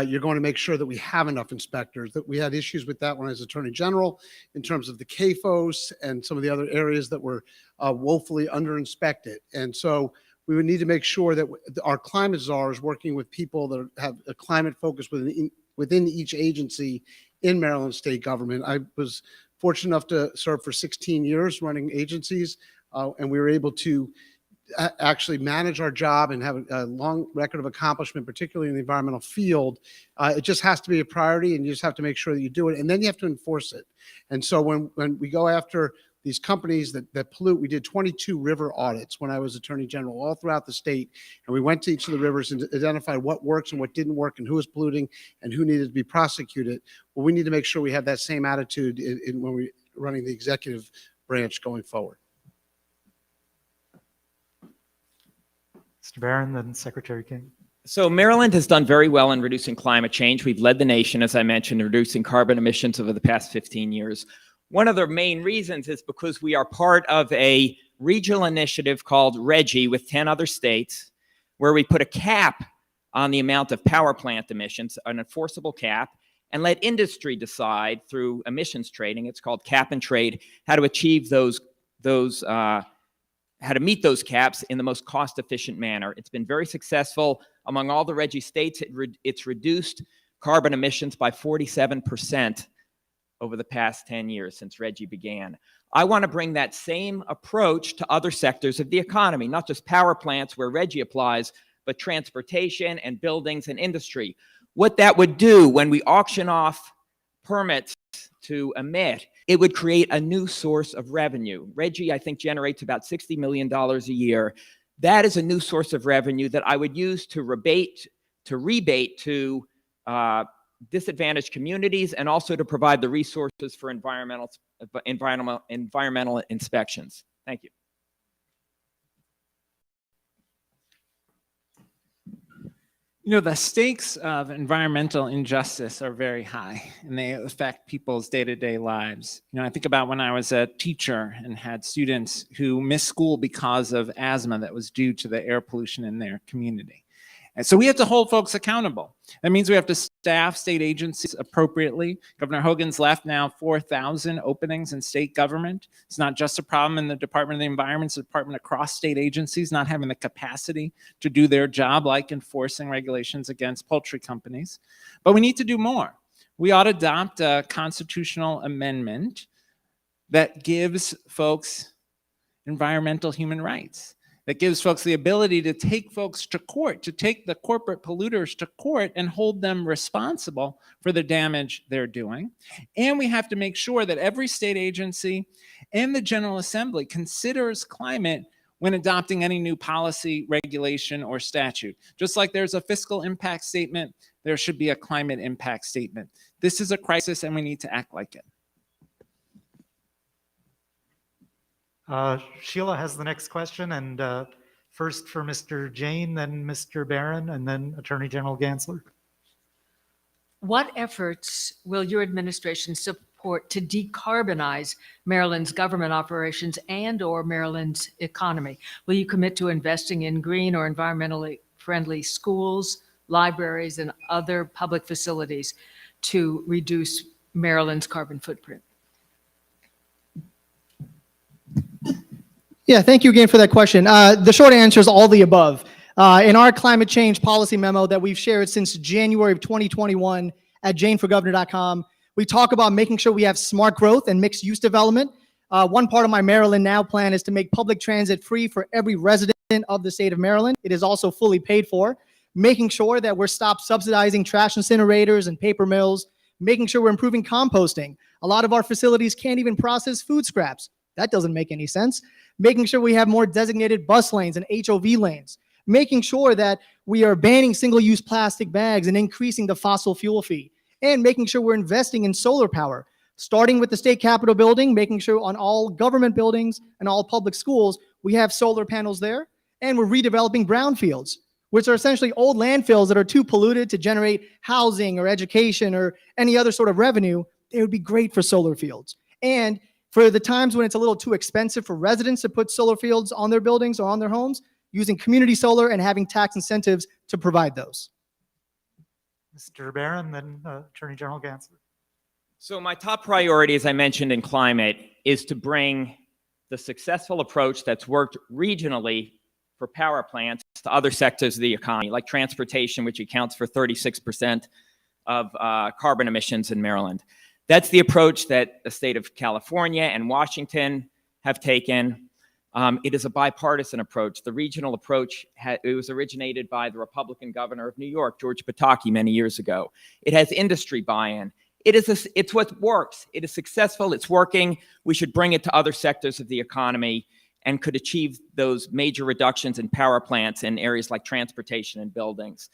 you're going to make sure that we have enough inspectors. That we had issues with that when I was Attorney General in terms of the CAFOs and some of the other areas that were woefully under-inspected. And so we would need to make sure that our climate czar is working with people that have a climate focus within each agency in Maryland state government. I was fortunate enough to serve for 16 years running agencies, and we were able to actually manage our job and have a long record of accomplishment, particularly in the environmental field. It just has to be a priority, and you just have to make sure that you do it, and then you have to enforce it. And so when we go after these companies that pollute, we did 22 river audits when I was Attorney General all throughout the state, and we went to each of the rivers and identified what works and what didn't work and who was polluting and who needed to be prosecuted. Well, we need to make sure we have that same attitude when we're running the executive branch going forward. Mr. Barron, then Secretary King. So Maryland has done very well in reducing climate change. We've led the nation, as I mentioned, in reducing carbon emissions over the past 15 years. One of the main reasons is because we are part of a regional initiative called RGGI with 10 other states, where we put a cap on the amount of power plant emissions, an enforceable cap, and let industry decide through emissions trading, it's called cap and trade, how to achieve how to meet those caps in the most cost-efficient manner. It's been very successful among all the RGGI states. It's reduced carbon emissions by 47% over the past 10 years since RGGI began. I want to bring that same approach to other sectors of the economy, not just power plants where RGGI applies, but transportation and buildings and industry. What that would do when we auction off permits to emit, it would create a new source of revenue. RGGI, I think, generates about $60 million a year. That is a new source of revenue that I would use to rebate to disadvantaged communities, and also to provide the resources for environmental inspections. Thank you. You know, the stakes of environmental injustice are very high, and they affect people's day-to-day lives. You know, I think about when I was a teacher and had students who missed school because of asthma that was due to the air pollution in their community. And so we have to hold folks accountable. That means we have to staff state agencies appropriately. Governor Hogan's left now 4,000 openings in state government. It's not just a problem in the Department of the Environment, it's a department across state agencies not having the capacity to do their job, like enforcing regulations against poultry companies. But we need to do more. We ought to adopt a constitutional amendment that gives folks environmental human rights, that gives folks the ability to take folks to court, to take the corporate polluters to court and hold them responsible for the damage they're doing. And we have to make sure that every state agency and the General Assembly considers climate when adopting any new policy, regulation, or statute. Just like there's a fiscal impact statement, there should be a climate impact statement. This is a crisis and we need to act like it. Sheilah has the next question, and First for Mr. Jain, then Mr. Barron, and then Attorney General Gansler. What efforts will your administration support to decarbonize Maryland's government operations and/or Maryland's economy? Will you commit to investing in green or environmentally friendly schools, libraries, and other public facilities to reduce Maryland's carbon footprint? Yeah, thank you again for that question. The short answer is all the above. In our climate change policy memo that we've shared since January of 2021 at jainforgovernor.com, we talk about making sure we have smart growth and mixed use development. One part of my Maryland Now plan is to make public transit free for every resident of the state of Maryland. It is also fully paid for. Making sure that we're stopped subsidizing trash incinerators and paper mills, making sure we're improving composting. A lot of our facilities can't even process food scraps. That doesn't make any sense. Making sure we have more designated bus lanes and HOV lanes. Making sure that we are banning single-use plastic bags and increasing the fossil fuel fee. And making sure we're investing in solar power, starting with the state capitol building, making sure on all government buildings and all public schools, we have solar panels there. And we're redeveloping brownfields, which are essentially old landfills that are too polluted to generate housing or education or any other sort of revenue. They would be great for solar fields. And for the times when it's a little too expensive for residents to put solar fields on their buildings or on their homes, using community solar and having tax incentives to provide those. Mr. Barron, then Attorney General Gansler. So my top priority, as I mentioned in climate, is to bring the successful approach that's worked regionally for power plants to other sectors of the economy, like transportation, which accounts for 36% of carbon emissions in Maryland. That's the approach that the state of California and Washington have taken. It is a bipartisan approach. The regional approach, it was originated by the Republican governor of New York, George Pataki, many years ago. It has industry buy-in. It's what works. It is successful. It's working. We should bring it to other sectors of the economy and could achieve those major reductions in power plants in areas like transportation and buildings.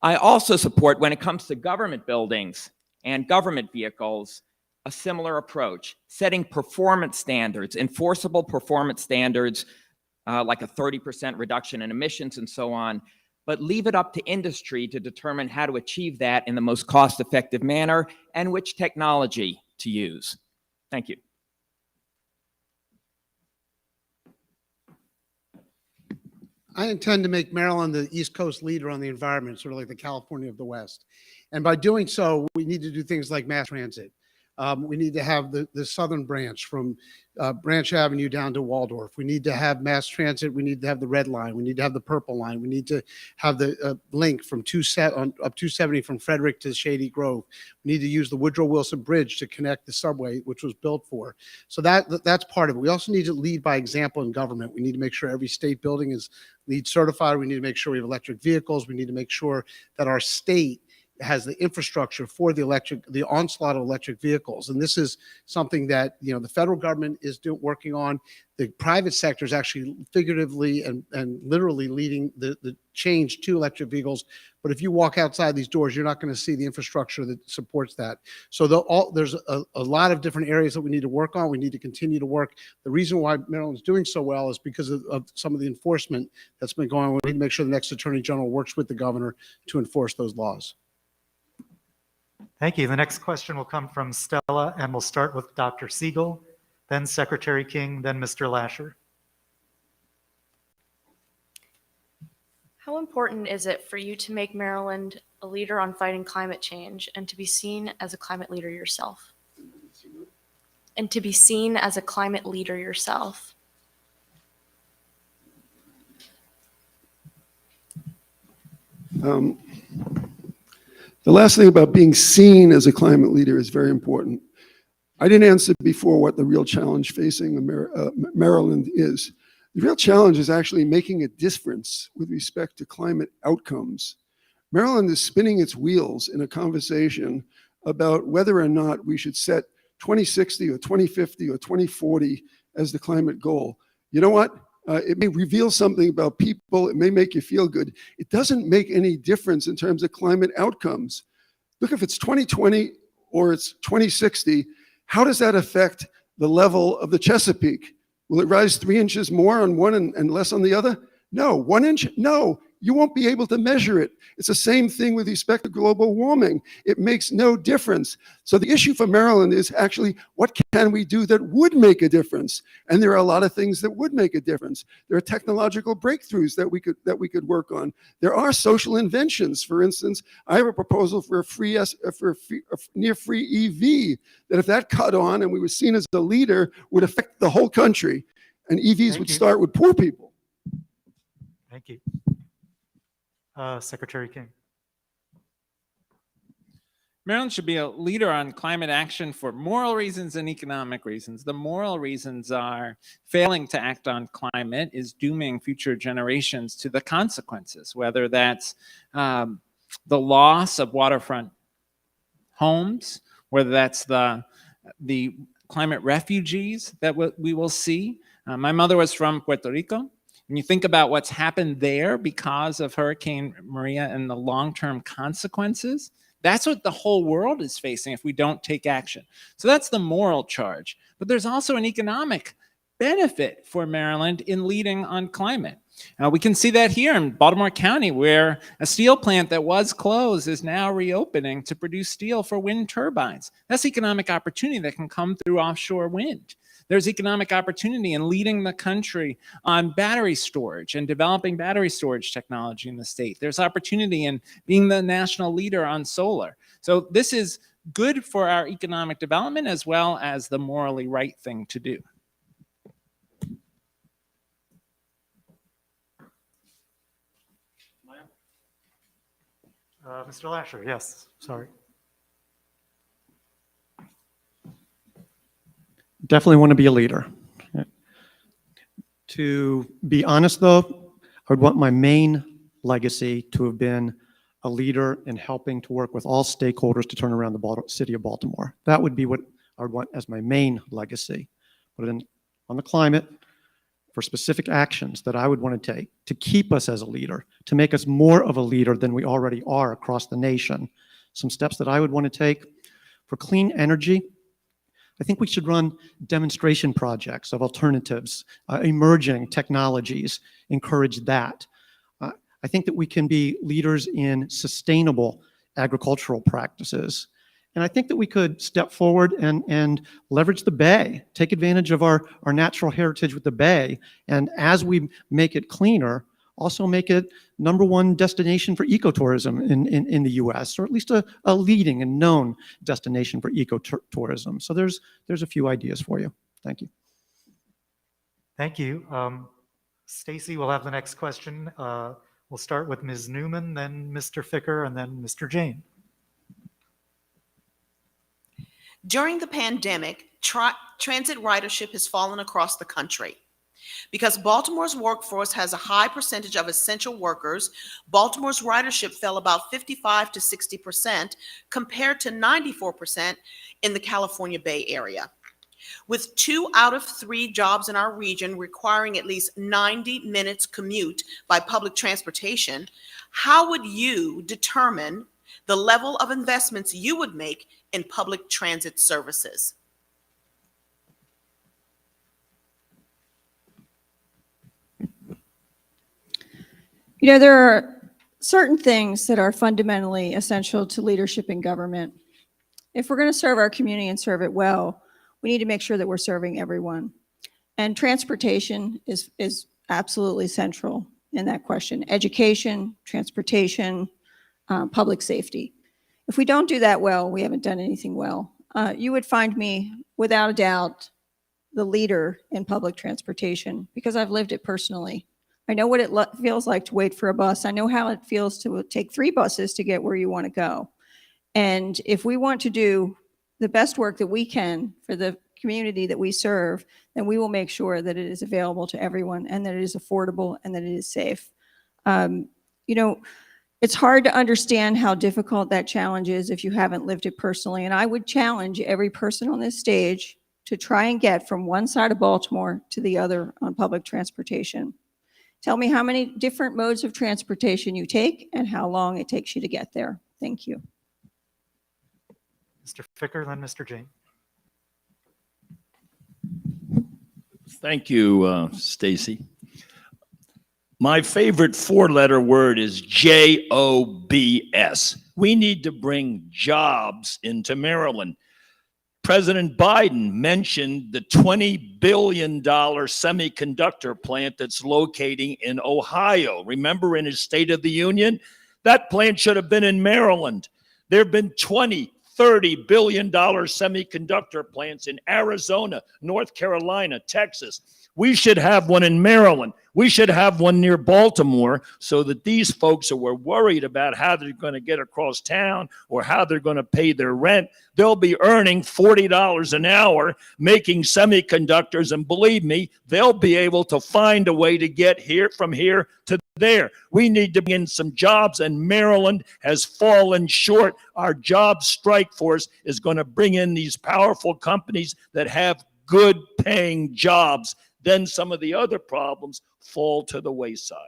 I also support, when it comes to government buildings and government vehicles, a similar approach, setting performance standards, enforceable performance standards, like a 30% reduction in emissions and so on, but leave it up to industry to determine how to achieve that in the most cost-effective manner and which technology to use. Thank you. I intend to make Maryland the East Coast leader on the environment, sort of like the California of the West. And by doing so, we need to do things like mass transit. We need to have the southern branch from Branch Avenue down to Waldorf. We need to have mass transit. We need to have the red line. We need to have the purple line. We need to have the link from up 270 from Frederick to Shady Grove. We need to use the Woodrow Wilson Bridge to connect the subway, which was built for. So that's part of it. We also need to lead by example in government. We need to make sure every state building is LEED certified. We need to make sure we have electric vehicles. We need to make sure that our state has the infrastructure for the onslaught of electric vehicles. And this is something that, the federal government is working on. The private sector is actually figuratively and literally leading the change to electric vehicles. But if you walk outside these doors, you're not going to see the infrastructure that supports that. So there's a lot of different areas that we need to work on. We need to continue to work. The reason why Maryland's doing so well is because of some of the enforcement that's been going on. We need to make sure the next Attorney General works with the governor to enforce those laws. Thank you. The next question will come from Stella, and we'll start with Dr. Segal, then Secretary King, then Mr. Lashar. How important is it for you to make Maryland a leader on fighting climate change and to be seen as a climate leader yourself? The last thing about being seen as a climate leader is very important. I didn't answer before what the real challenge facing Maryland is. The real challenge is actually making a difference with respect to climate outcomes. Maryland is spinning its wheels in a conversation about whether or not we should set 2060 or 2050 or 2040 as the climate goal. You know what? It may reveal something about people. It may make you feel good. It doesn't make any difference in terms of climate outcomes. Look, if it's 2020 or it's 2060, how does that affect the level of the Chesapeake? Will it rise 3 inches more on one and less on the other? No. 1 inch? No. You won't be able to measure it. It's the same thing with respect to global warming. It makes no difference. So the issue for Maryland is actually, what can we do that would make a difference? And there are a lot of things that would make a difference. There are technological breakthroughs that we could work on. There are social inventions. For instance, I have a proposal for a near free EV that if that cut on and we were seen as the leader would affect the whole country. And EVs would start with poor people. Thank you. Secretary King. Maryland should be a leader on climate action for moral reasons and economic reasons. The moral reasons are failing to act on climate is dooming future generations to the consequences, whether that's the loss of waterfront homes, whether that's the climate refugees that we will see. My mother was from Puerto Rico. When you think about what's happened there because of Hurricane Maria and the long-term consequences, that's what the whole world is facing if we don't take action. So that's the moral charge. But there's also an economic benefit for Maryland in leading on climate. We can see that here in Baltimore County, where a steel plant that was closed is now reopening to produce steel for wind turbines. That's economic opportunity that can come through offshore wind. There's economic opportunity in leading the country on battery storage and developing battery storage technology in the state. There's opportunity in being the national leader on solar. So this is good for our economic development as well as the morally right thing to do. Mr. Lashar, yes, sorry. Definitely want to be a leader. To be honest, though, I would want my main legacy to have been a leader in helping to work with all stakeholders to turn around the city of Baltimore. That would be what I would want as my main legacy. But on the climate, for specific actions that I would want to take to keep us as a leader, to make us more of a leader than we already are across the nation. Some steps that I would want to take for clean energy. I think we should run demonstration projects of alternatives, emerging technologies, encourage that. I think that we can be leaders in sustainable agricultural practices. And I think that we could step forward and leverage the Bay, take advantage of our natural heritage with the Bay, and as we make it cleaner, also make it #1 destination for ecotourism in the US, or at least a leading and known destination for ecotourism. So there's a few ideas for you. Thank you. Thank you. Staci will have the next question. We'll start with Ms. Neuman, then Mr. Ficker, and then Mr. Jain. During the pandemic, transit ridership has fallen across the country. Because Baltimore's workforce has a high percentage of essential workers, Baltimore's ridership fell about 55 to 60% compared to 94% in the California Bay Area. With 2 out of 3 jobs in our region requiring at least 90 minutes commute by public transportation, how would you determine the level of investments you would make in public transit services? You know, there are certain things that are fundamentally essential to leadership in government. If we're going to serve our community and serve it well, we need to make sure that we're serving everyone. And transportation is absolutely central in that question. Education, transportation, public safety. If we don't do that well, we haven't done anything well. You would find me, without a doubt, the leader in public transportation because I've lived it personally. I know what it feels like to wait for a bus. I know how it feels to take 3 buses to get where you want to go. And if we want to do the best work that we can for the community that we serve, then we will make sure that it is available to everyone and that it is affordable and that it is safe. You know, it's hard to understand how difficult that challenge is if you haven't lived it personally. And I would challenge every person on this stage to try and get from one side of Baltimore to the other on public transportation. Tell me how many different modes of transportation you take and how long it takes you to get there. Thank you. Mr. Ficker, then Mr. Jain. Thank you, Staci. My favorite four-letter word is JOBS. We need to bring jobs into Maryland. President Biden mentioned the $20 billion semiconductor plant that's locating in Ohio. Remember in his State of the Union? That plant should have been in Maryland. There have been 20, $30 billion semiconductor plants in Arizona, North Carolina, Texas. We should have one in Maryland. We should have one near Baltimore so that these folks who are worried about how they're going to get across town or how they're going to pay their rent, they'll be earning $40 an hour making semiconductors. And believe me, they'll be able to find a way to get here from here to there. We need to bring in some jobs, and Maryland has fallen short. Our job strike force is going to bring in these powerful companies that have good paying jobs. Then some of the other problems fall to the wayside.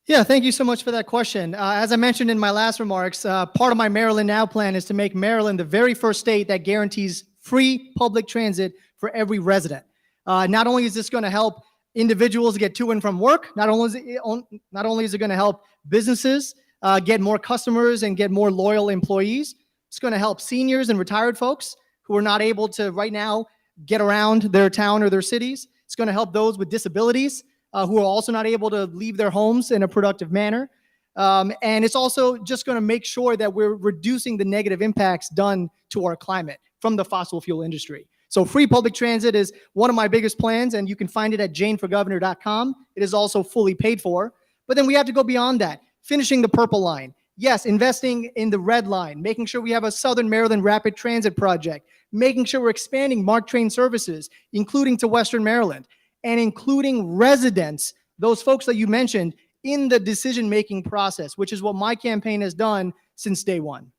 Yeah, thank you so much for that question. As I mentioned in my last remarks, part of my Maryland Now plan is to make Maryland the very first state that guarantees free public transit for every resident. Not only is this going to help individuals get to and from work, not only is it going to help businesses get more customers and get more loyal employees, it's going to help seniors and retired folks who are not able to right now get around their town or their cities. It's going to help those with disabilities who are also not able to leave their homes in a productive manner. And it's also just going to make sure that we're reducing the negative impacts done to our climate from the fossil fuel industry. So free public transit is one of my biggest plans, and you can find it at jainforgovernor.com. It is also fully paid for. But then we have to go beyond that. Finishing the purple line. Yes, investing in the red line, making sure we have a Southern Maryland rapid transit project, making sure we're expanding MARC train services, including to Western Maryland, and including residents, those folks that you mentioned, in the decision-making process, which is what my campaign has done since day one.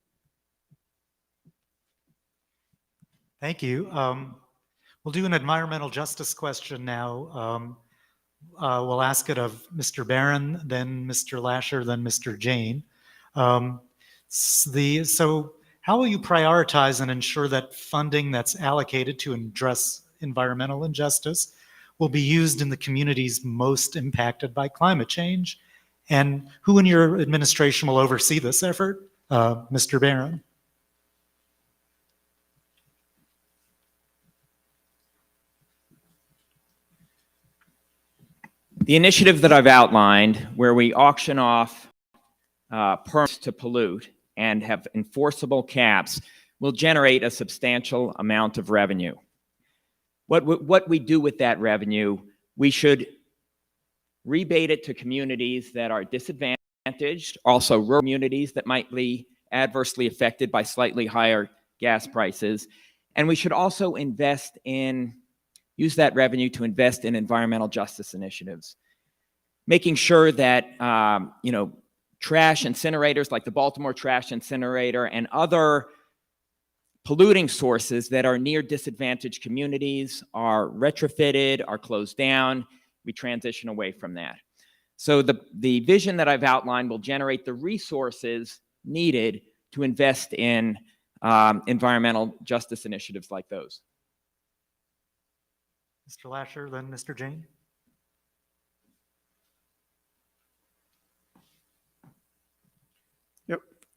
Thank you. We'll do an environmental justice question now. We'll ask it of Mr. Barron, then Mr. Lashar, then Mr. Jain. So how will you prioritize and ensure that funding that's allocated to address environmental injustice will be used in the communities most impacted by climate change? And who in your administration will oversee this effort? Mr. Barron. The initiative that I've outlined, where we auction off permits to pollute and have enforceable caps, will generate a substantial amount of revenue. What we do with that revenue, we should rebate it to communities that are disadvantaged, also rural communities that might be adversely affected by slightly higher gas prices. And we should also use that revenue to invest in environmental justice initiatives, making sure that trash incinerators like the Baltimore trash incinerator and other polluting sources that are near disadvantaged communities are retrofitted, are closed down. We transition away from that. So the vision that I've outlined will generate the resources needed to invest in environmental justice initiatives like those. Mr. Lashar, then Mr. Jain.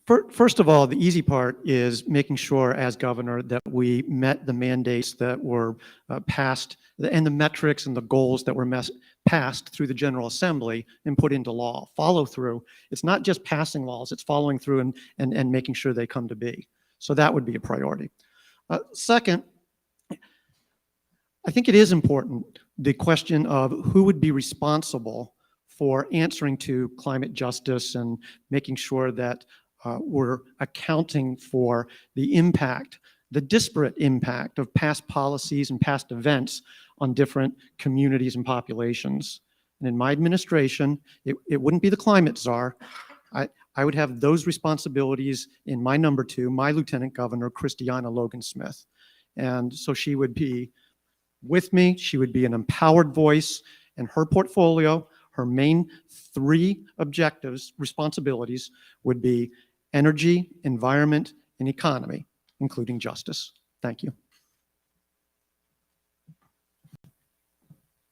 First of all, the easy part is making sure as governor that we met the mandates that were passed and the metrics and the goals that were passed through the General Assembly and put into law. Follow through. It's not just passing laws, it's following through and making sure they come to be. So that would be a priority. Second, I think it is important, the question of who would be responsible for answering to climate justice and making sure that we're accounting for the impact, the disparate impact of past policies and past events on different communities and populations. And in my administration, it wouldn't be the climate czar. I would have those responsibilities in my number two, my Lieutenant Governor, Christiana Logan Smith. And so she would be with me, she would be an empowered voice, and her portfolio, her main three responsibilities would be energy, environment, and economy, including justice. Thank you.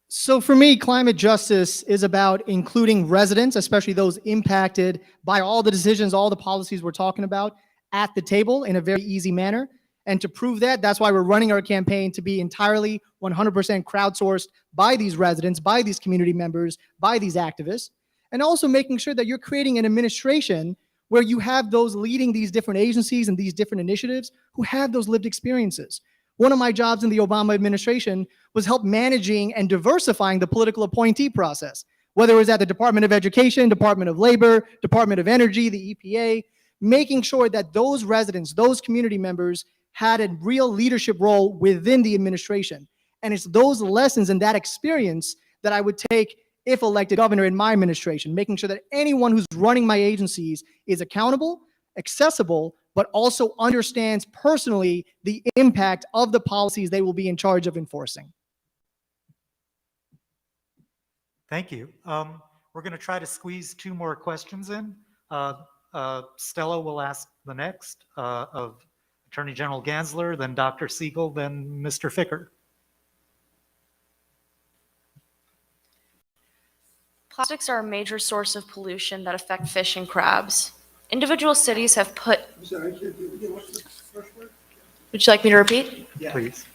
So for me, climate justice is about including residents, especially those impacted by all the decisions, all the policies we're talking about, at the table in a very easy manner. And to prove that, that's why we're running our campaign to be entirely 100% crowdsourced by these residents, by these community members, by these activists, and also making sure that you're creating an administration where you have those leading these different agencies and these different initiatives who have those lived experiences. One of my jobs in the Obama administration was help managing and diversifying the political appointee process, whether it was at the Department of Education, Department of Labor, Department of Energy, the EPA, making sure that those residents, those community members had a real leadership role within the administration. And it's those lessons and that experience that I would take if elected governor in my administration, making sure that anyone who's running my agencies is accountable, accessible, but also understands personally the impact of the policies they will be in charge of enforcing. Thank you. We're going to try to squeeze 2 more questions in. Stella will ask the next of Attorney General Gansler, then Dr. Segal, then Mr. Ficker. Plastics are a major source of pollution that affect fish and crabs. Individual cities have put. I'm sorry, what's the first word? Would you like me to repeat? Yeah. Please.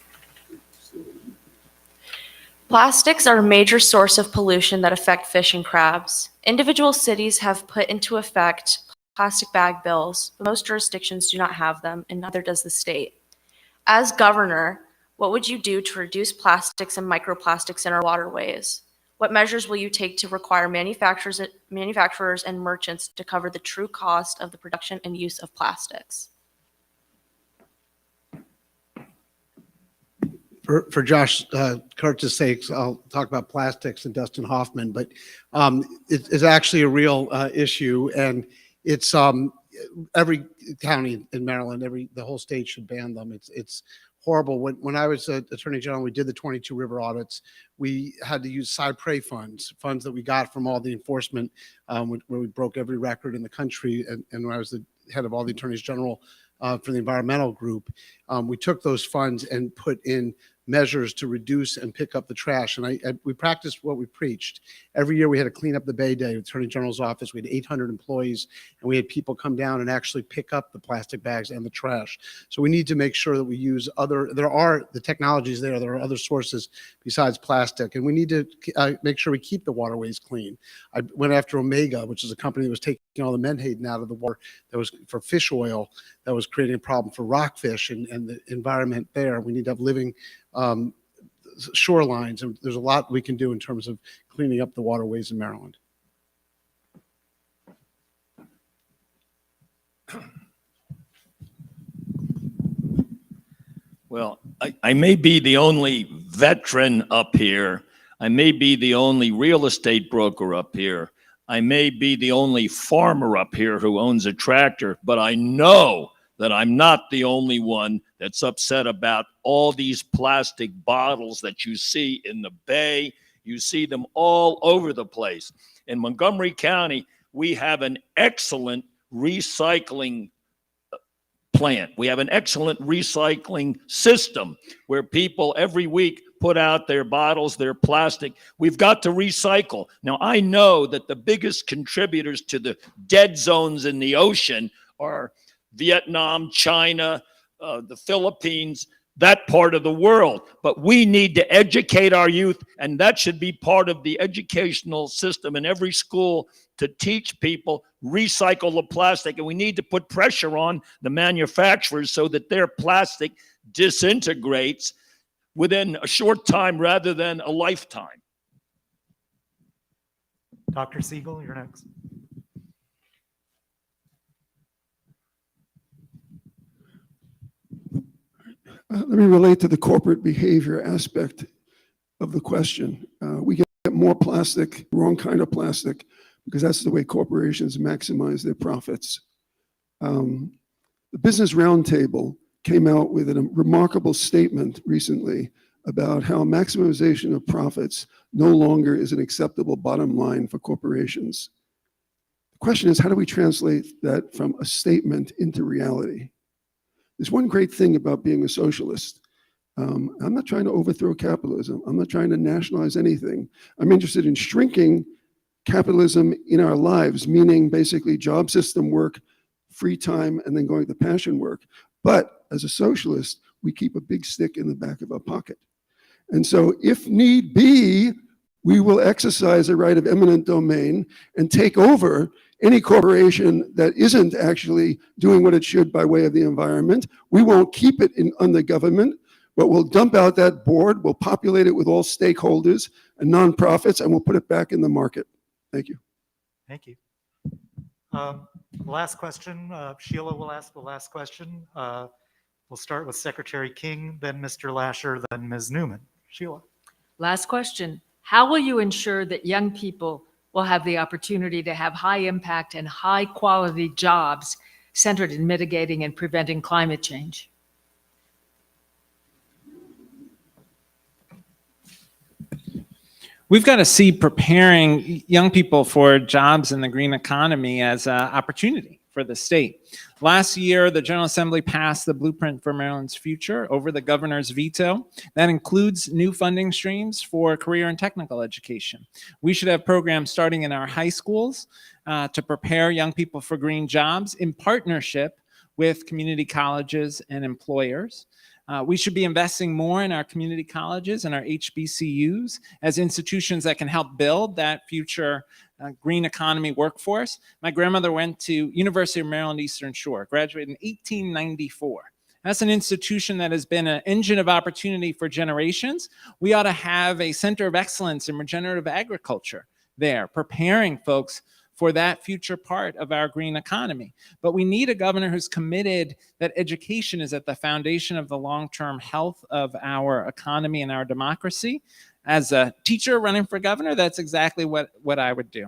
Plastics are a major source of pollution that affect fish and crabs. Individual cities have put into effect plastic bag bills, but most jurisdictions do not have them, and neither does the state. As governor, what would you do to reduce plastics and microplastics in our waterways? What measures will you take to require manufacturers and merchants to cover the true cost of the production and use of plastics? For Josh Kurtz's sakes, I'll talk about plastics and Dustin Hoffman, but it's actually a real issue, and it's every county in Maryland, the whole state should ban them. It's horrible. When I was Attorney General, we did the 22 river audits. We had to use cypre funds that we got from all the enforcement, where we broke every record in the country. And when I was the head of all the attorneys general for the environmental group, we took those funds and put in measures to reduce and pick up the trash. And we practiced what we preached. Every year we had to clean up the Bay Day, Attorney General's office. We had 800 employees, and we had people come down and actually pick up the plastic bags and the trash. So we need to make sure that we use there are the technologies there are other sources besides plastic, and we need to make sure we keep the waterways clean. I went after Omega, which is a company that was taking all the menhaden out of the water that was for fish oil, that was creating a problem for rockfish and the environment there. We need to have living shorelines, and there's a lot we can do in terms of cleaning up the waterways in Maryland. Well, I may be the only veteran up here. I may be the only real estate broker up here. I may be the only farmer up here who owns a tractor, but I know that I'm not the only one that's upset about all these plastic bottles that you see in the bay. You see them all over the place. In Montgomery County, we have an excellent recycling plant. We have an excellent recycling system where people every week put out their bottles, their plastic. We've got to recycle. Now, I know that the biggest contributors to the dead zones in the ocean are Vietnam, China, the Philippines, that part of the world. But we need to educate our youth, and that should be part of the educational system in every school to teach people recycle the plastic. And we need to put pressure on the manufacturers so that their plastic disintegrates within a short time rather than a lifetime. Dr. Segal, you're next. Let me relate to the corporate behavior aspect of the question. We get more plastic, wrong kind of plastic, because that's the way corporations maximize their profits. The Business Roundtable came out with a remarkable statement recently about how maximization of profits no longer is an acceptable bottom line for corporations. The question is, how do we translate that from a statement into reality? There's one great thing about being a socialist. I'm not trying to overthrow capitalism. I'm not trying to nationalize anything. I'm interested in shrinking capitalism in our lives, meaning basically job system work, free time, and then going to passion work. But as a socialist, we keep a big stick in the back of our pocket. And so if need be, we will exercise a right of eminent domain and take over any corporation that isn't actually doing what it should by way of the environment. We won't keep it under government, but we'll dump out that board, we'll populate it with all stakeholders and nonprofits, and we'll put it back in the market. Thank you. Thank you. Last question, Sheilah will ask the last question. We'll start with Secretary King, then Mr. Lashar, then Ms. Neuman. Sheilah. Last question. How will you ensure that young people will have the opportunity to have high impact and high quality jobs centered in mitigating and preventing climate change? We've got to see preparing young people for jobs in the green economy as an opportunity for the state. Last year, the General Assembly passed the Blueprint for Maryland's Future over the governor's veto. That includes new funding streams for career and technical education. We should have programs starting in our high schools to prepare young people for green jobs in partnership with community colleges and employers. We should be investing more in our community colleges and our HBCUs as institutions that can help build that future green economy workforce. My grandmother went to University of Maryland Eastern Shore, graduated in 1894. That's an institution that has been an engine of opportunity for generations. We ought to have a center of excellence in regenerative agriculture there, preparing folks for that future part of our green economy. But we need a governor who's committed that education is at the foundation of the long-term health of our economy and our democracy. As a teacher running for governor, that's exactly what I would do.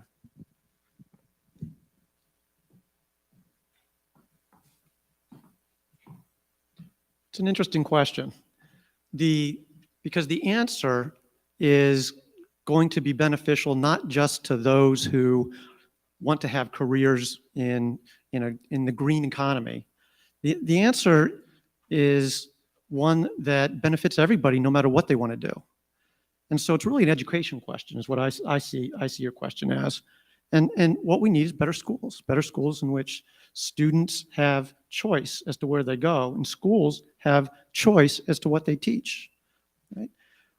It's an interesting question. Because the answer is going to be beneficial not just to those who want to have careers in the green economy. The answer is one that benefits everybody no matter what they want to do. And so it's really an education question is what I see your question as. And what we need is better schools in which students have choice as to where they go and schools have choice as to what they teach. Right?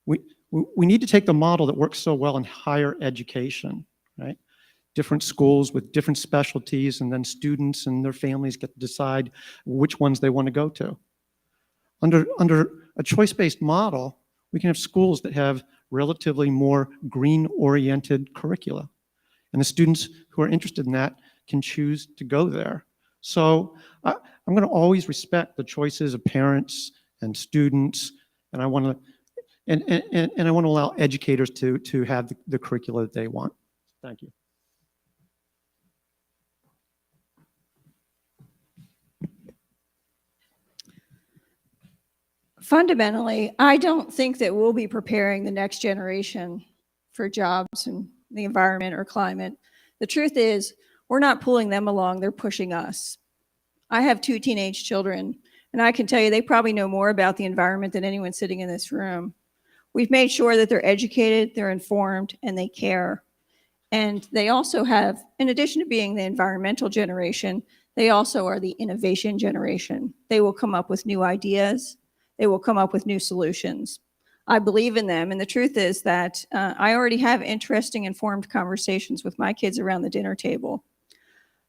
We need to take the model that works so well in higher education, right? Different schools with different specialties, and then students and their families get to decide which ones they want to go to. Under a choice-based model, we can have schools that have relatively more green-oriented curricula. And the students who are interested in that can choose to go there. So I'm going to always respect the choices of parents and students, and I want to and I want to allow educators to have the curricula that they want. Thank you. Fundamentally, I don't think that we'll be preparing the next generation for jobs and the environment or climate. The truth is, we're not pulling them along, they're pushing us. I have 2 teenage children, and I can tell you they probably know more about the environment than anyone sitting in this room. We've made sure that they're educated, they're informed, and they care. And they also have, in addition to being the environmental generation, they also are the innovation generation. They will come up with new ideas. They will come up with new solutions. I believe in them. And the truth is that I already have interesting, informed conversations with my kids around the dinner table.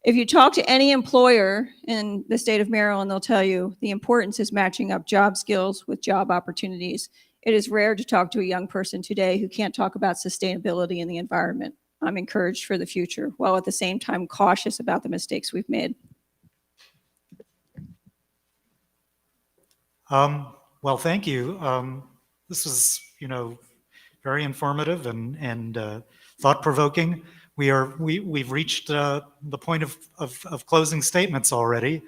If you talk to any employer in the state of Maryland, they'll tell you the importance is matching up job skills with job opportunities. It is rare to talk to a young person today who can't talk about sustainability and the environment. I'm encouraged for the future, while at the same time cautious about the mistakes we've made. Well, thank you. This was, very informative and thought-provoking. We've reached the point of closing statements already.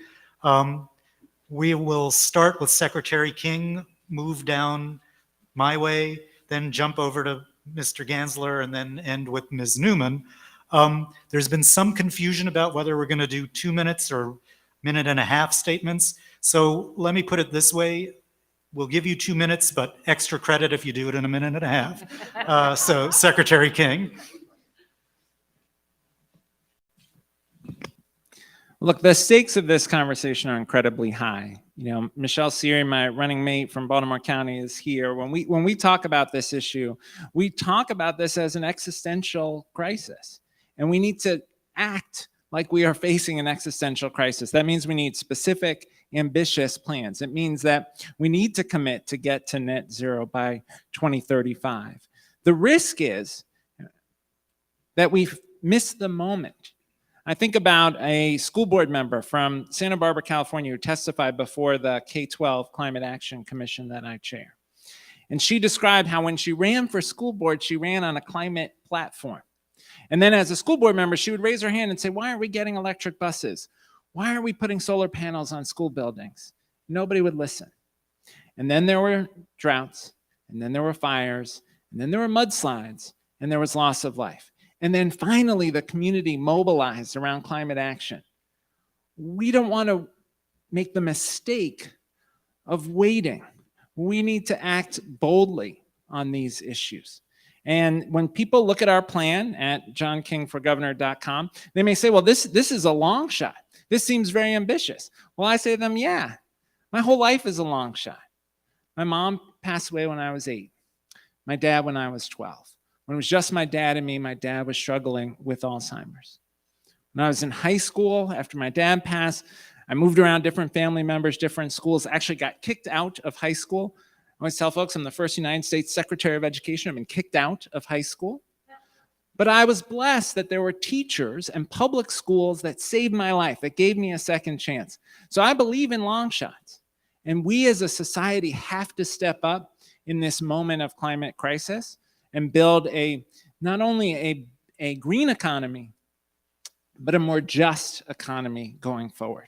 We will start with Secretary King, move down my way, then jump over to Mr. Gansler, and then end with Ms. Neuman. There's been some confusion about whether we're going to do 2 minutes or minute-and-a-half statements. So let me put it this way. We'll give you 2 minutes, but extra credit if you do it in a minute and a half. So Secretary King. Look, the stakes of this conversation are incredibly high. You know, Michelle Seary, my running mate from Baltimore County, is here. When we talk about this issue, we talk about this as an existential crisis, and we need to act like we are facing an existential crisis. That means we need specific, ambitious plans. It means that we need to commit to get to net zero by 2035. The risk is that we've missed the moment. I think about a school board member from Santa Barbara, California, who testified before the K-12 Climate Action Commission that I chair. And she described how when she ran for school board, she ran on a climate platform. And then as a school board member, she would raise her hand and say, why aren't we getting electric buses? Why aren't we putting solar panels on school buildings? Nobody would listen. And then there were droughts, and then there were fires, and then there were mudslides, and there was loss of life. And then finally, the community mobilized around climate action. We don't want to make the mistake of waiting. We need to act boldly on these issues. And when people look at our plan at johnkingforgovernor.com, they may say, well, this is a long shot. This seems very ambitious. Well, I say to them, yeah, my whole life is a long shot. My mom passed away when I was 8. My dad when I was 12. When it was just my dad and me, my dad was struggling with Alzheimer's. When I was in high school, after my dad passed, I moved around different family members, different schools, actually got kicked out of high school. I always tell folks I'm the first United States Secretary of Education. I've been kicked out of high school. But I was blessed that there were teachers and public schools that saved my life, that gave me a second chance. So I believe in long shots. And we as a society have to step up in this moment of climate crisis and build not only a green economy, but a more just economy going forward.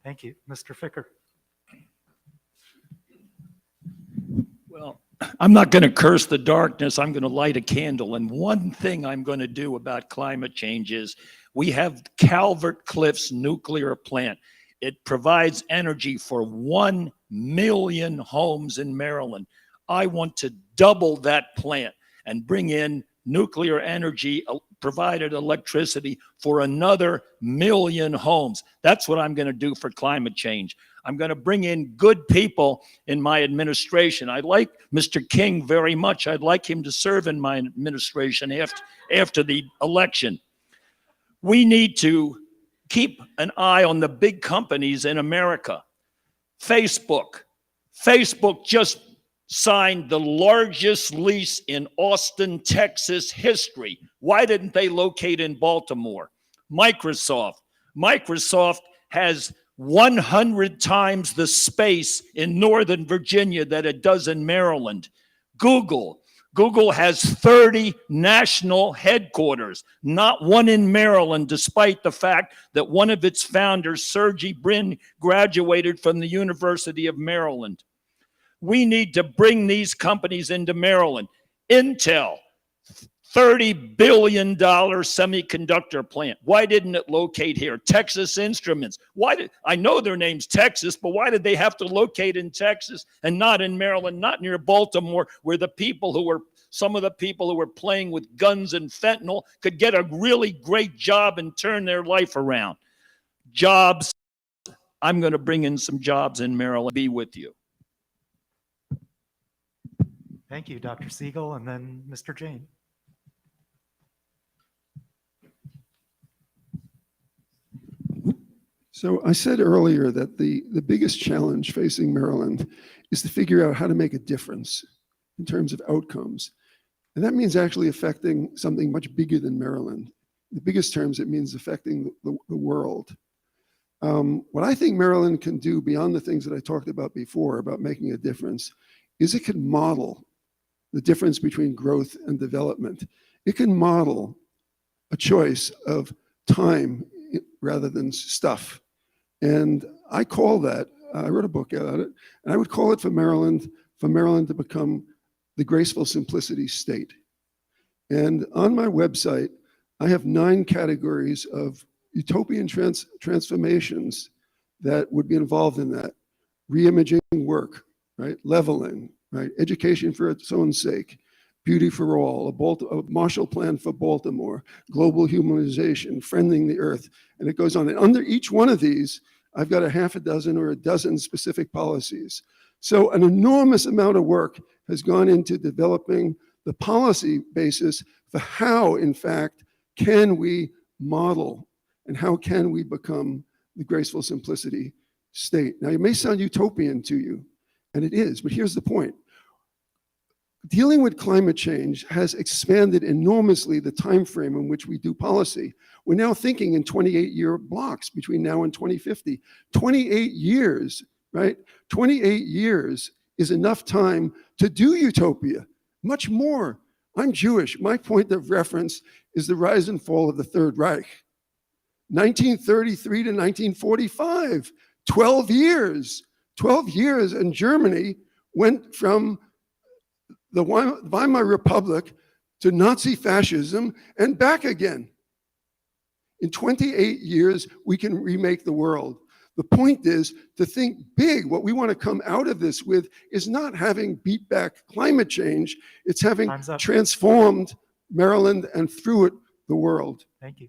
Thank you. Mr. Ficker. Well, I'm not going to curse the darkness. I'm going to light a candle. And one thing I'm going to do about climate change is we have Calvert Cliffs nuclear plant. It provides energy for 1 million homes in Maryland. I want to double that plant and bring in nuclear energy, provided electricity for another 1 million homes. That's what I'm going to do for climate change. I'm going to bring in good people in my administration. I like Mr. King very much. I'd like him to serve in my administration after the election. We need to keep an eye on the big companies in America. Facebook just signed the largest lease in Austin, Texas history. Why didn't they locate in Baltimore? Microsoft has 100 times the space in Northern Virginia that it does in Maryland. Google has 30 national headquarters, not one in Maryland, despite the fact that one of its founders, Sergey Brin, graduated from the University of Maryland. We need to bring these companies into Maryland. Intel, $30 billion semiconductor plant. Why didn't it locate here? Texas Instruments. I know their name's Texas, but why did they have to locate in Texas and not in Maryland, not near Baltimore, where some of the people who were playing with guns and fentanyl could get a really great job and turn their life around? Jobs. I'm going to bring in some jobs in Maryland. Be with you. Thank you, Dr. Segal, and then Mr. Jain. So I said earlier that the biggest challenge facing Maryland is to figure out how to make a difference in terms of outcomes. And that means actually affecting something much bigger than Maryland. In the biggest terms, it means affecting the world. What I think Maryland can do beyond the things that I talked about before about making a difference is it can model the difference between growth and development. It can model a choice of time rather than stuff. And I call that, I wrote a book about it, and I would call it for Maryland to become the graceful simplicity state. And on my website, I have 9 categories of utopian transformations that would be involved in that. Reimaging work, right? Leveling, right? Education for its own sake. Beauty for all, a Marshall Plan for Baltimore, global humanization, friending the earth, and it goes on. And under each one of these, I've got a half a dozen or a dozen specific policies. So an enormous amount of work has gone into developing the policy basis for how, in fact, can we model and how can we become the graceful simplicity state. Now, it may sound utopian to you, and it is, but here's the point. Dealing with climate change has expanded enormously the time frame in which we do policy. We're now thinking in 28-year blocks between now and 2050. 28 years, right? 28 years is enough time to do utopia, much more. I'm Jewish. My point of reference is the rise and fall of the Third Reich. 1933 to 1945, 12 years. 12 years, and Germany went from the Weimar Republic to Nazi fascism and back again. In 28 years, we can remake the world. The point is to think big. What we want to come out of this with is not having beat back climate change. It's having transformed Maryland and through it, the world. Thank you.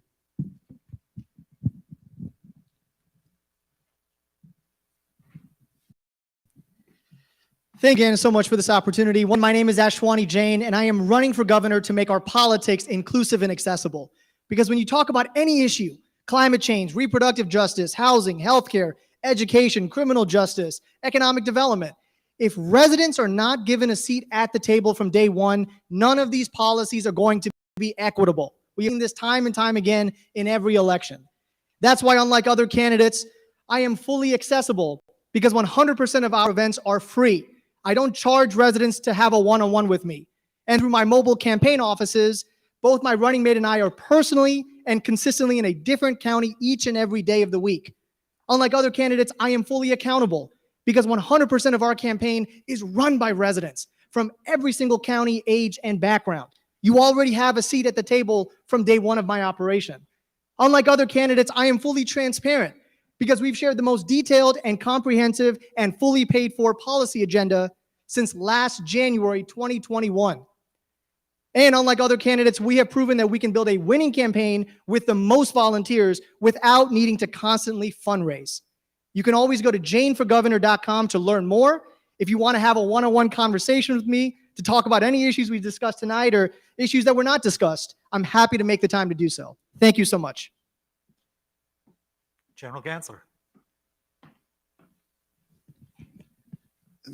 Thank you, Anna, so much for this opportunity. My name is Ashwani Jain, and I am running for governor to make our politics inclusive and accessible. Because when you talk about any issue, climate change, reproductive justice, housing, healthcare, education, criminal justice, economic development, if residents are not given a seat at the table from day one, none of these policies are going to be equitable. We've seen this time and time again in every election. That's why, unlike other candidates, I am fully accessible because 100% of our events are free. I don't charge residents to have a one-on-one with me. And through my mobile campaign offices, both my running mate and I are personally and consistently in a different county each and every day of the week. Unlike other candidates, I am fully accountable because 100% of our campaign is run by residents from every single county, age, and background. You already have a seat at the table from day one of my operation. Unlike other candidates, I am fully transparent because we've shared the most detailed and comprehensive and fully paid for policy agenda since last January 2021. And unlike other candidates, we have proven that we can build a winning campaign with the most volunteers without needing to constantly fundraise. You can always go to jainforgovernor.com to learn more. If you want to have a one-on-one conversation with me to talk about any issues we discussed tonight or issues that were not discussed, I'm happy to make the time to do so. Thank you so much. General Gansler.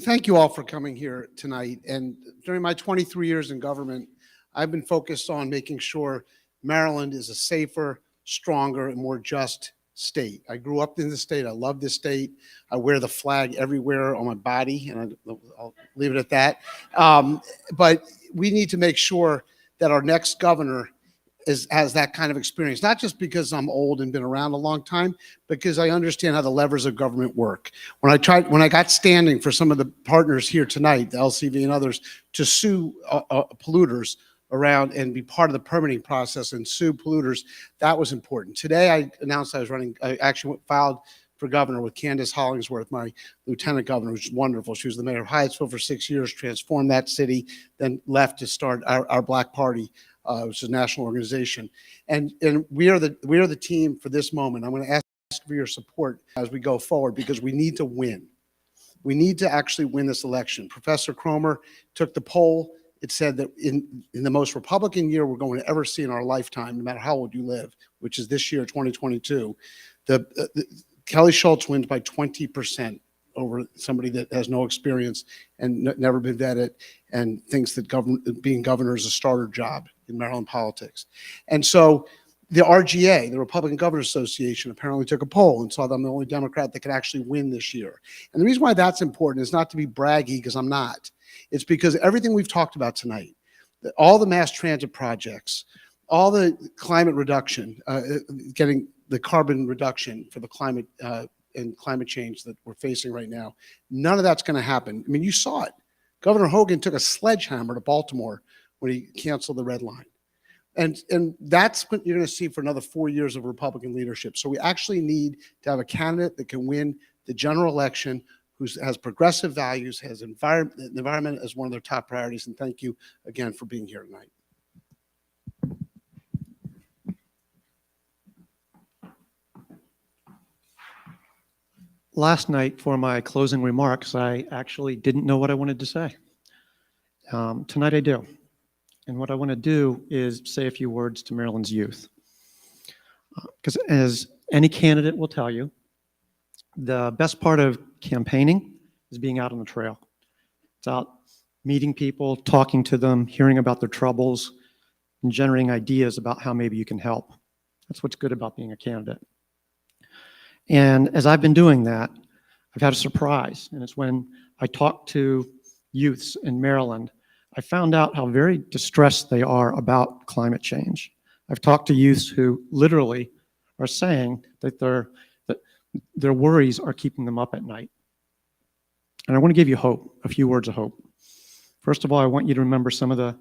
Thank you all for coming here tonight. And during my 23 years in government, I've been focused on making sure Maryland is a safer, stronger, and more just state. I grew up in the state. I love this state. I wear the flag everywhere on my body, and I'll leave it at that. But we need to make sure that our next governor has that kind of experience, not just because I'm old and been around a long time, because I understand how the levers of government work. When I got standing for some of the partners here tonight, the LCV and others, to sue polluters around and be part of the permitting process and sue polluters, that was important. Today, I announced I actually filed for governor with Candace Hollingsworth, my lieutenant governor, which is wonderful. She was the mayor of Hyattsville for 6 years, transformed that city, then left to start our Black Party, which is a national organization. And we are the team for this moment. I'm going to ask for your support as we go forward because we need to win. We need to actually win this election. Professor Cromer took the poll. It said that in the most Republican year we're going to ever see in our lifetime, no matter how old you live, which is this year, 2022, Kelly Schultz wins by 20% over somebody that has no experience and never been vetted and thinks that being governor is a starter job in Maryland politics. And so the RGA, the Republican Governors Association, apparently took a poll and saw that I'm the only Democrat that could actually win this year. And the reason why that's important is not to be braggy, because I'm not. It's because everything we've talked about tonight, all the mass transit projects, all the climate reduction, getting the carbon reduction for the climate and climate change that we're facing right now, none of that's going to happen. I mean, you saw it. Governor Hogan took a sledgehammer to Baltimore when he canceled the red line. And that's what you're going to see for another 4 years of Republican leadership. So we actually need to have a candidate that can win the general election, who has progressive values, has the environment as one of their top priorities. And thank you again for being here tonight. Last night, for my closing remarks, I actually didn't know what I wanted to say. Tonight I do. And what I want to do is say a few words to Maryland's youth. Because as any candidate will tell you, the best part of campaigning is being out on the trail. It's out meeting people, talking to them, hearing about their troubles, and generating ideas about how maybe you can help. That's what's good about being a candidate. And as I've been doing that, I've had a surprise. And it's when I talked to youths in Maryland, I found out how very distressed they are about climate change. I've talked to youths who literally are saying that their worries are keeping them up at night. And I want to give you hope, a few words of hope. First of all, I want you to remember some of the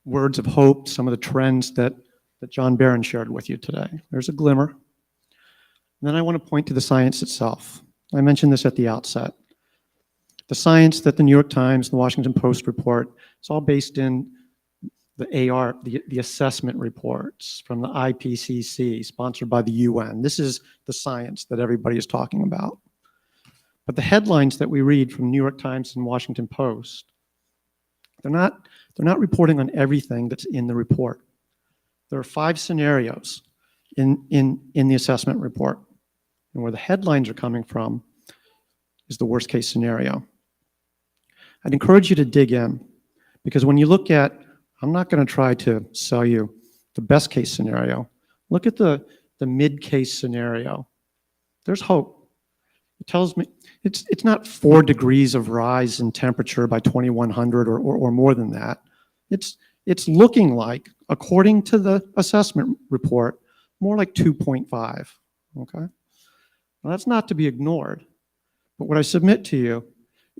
words of hope, some of the trends that John Barron shared with you today. There's a glimmer. And then I want to point to the science itself. I mentioned this at the outset. The science that the New York Times, the Washington Post report, it's all based in the AR, the assessment reports from the IPCC, sponsored by the UN. This is the science that everybody is talking about. But the headlines that we read from New York Times and Washington Post, they're not reporting on everything that's in the report. There are 5 scenarios in the assessment report. And where the headlines are coming from is the worst case scenario. I'd encourage you to dig in, because when you look at, I'm not going to try to sell you the best case scenario. Look at the mid case scenario. There's hope. It tells me it's not 4 degrees of rise in temperature by 2100 or more than that. It's looking like, according to the assessment report, more like 2.5. Okay? Now, that's not to be ignored. But what I submit to you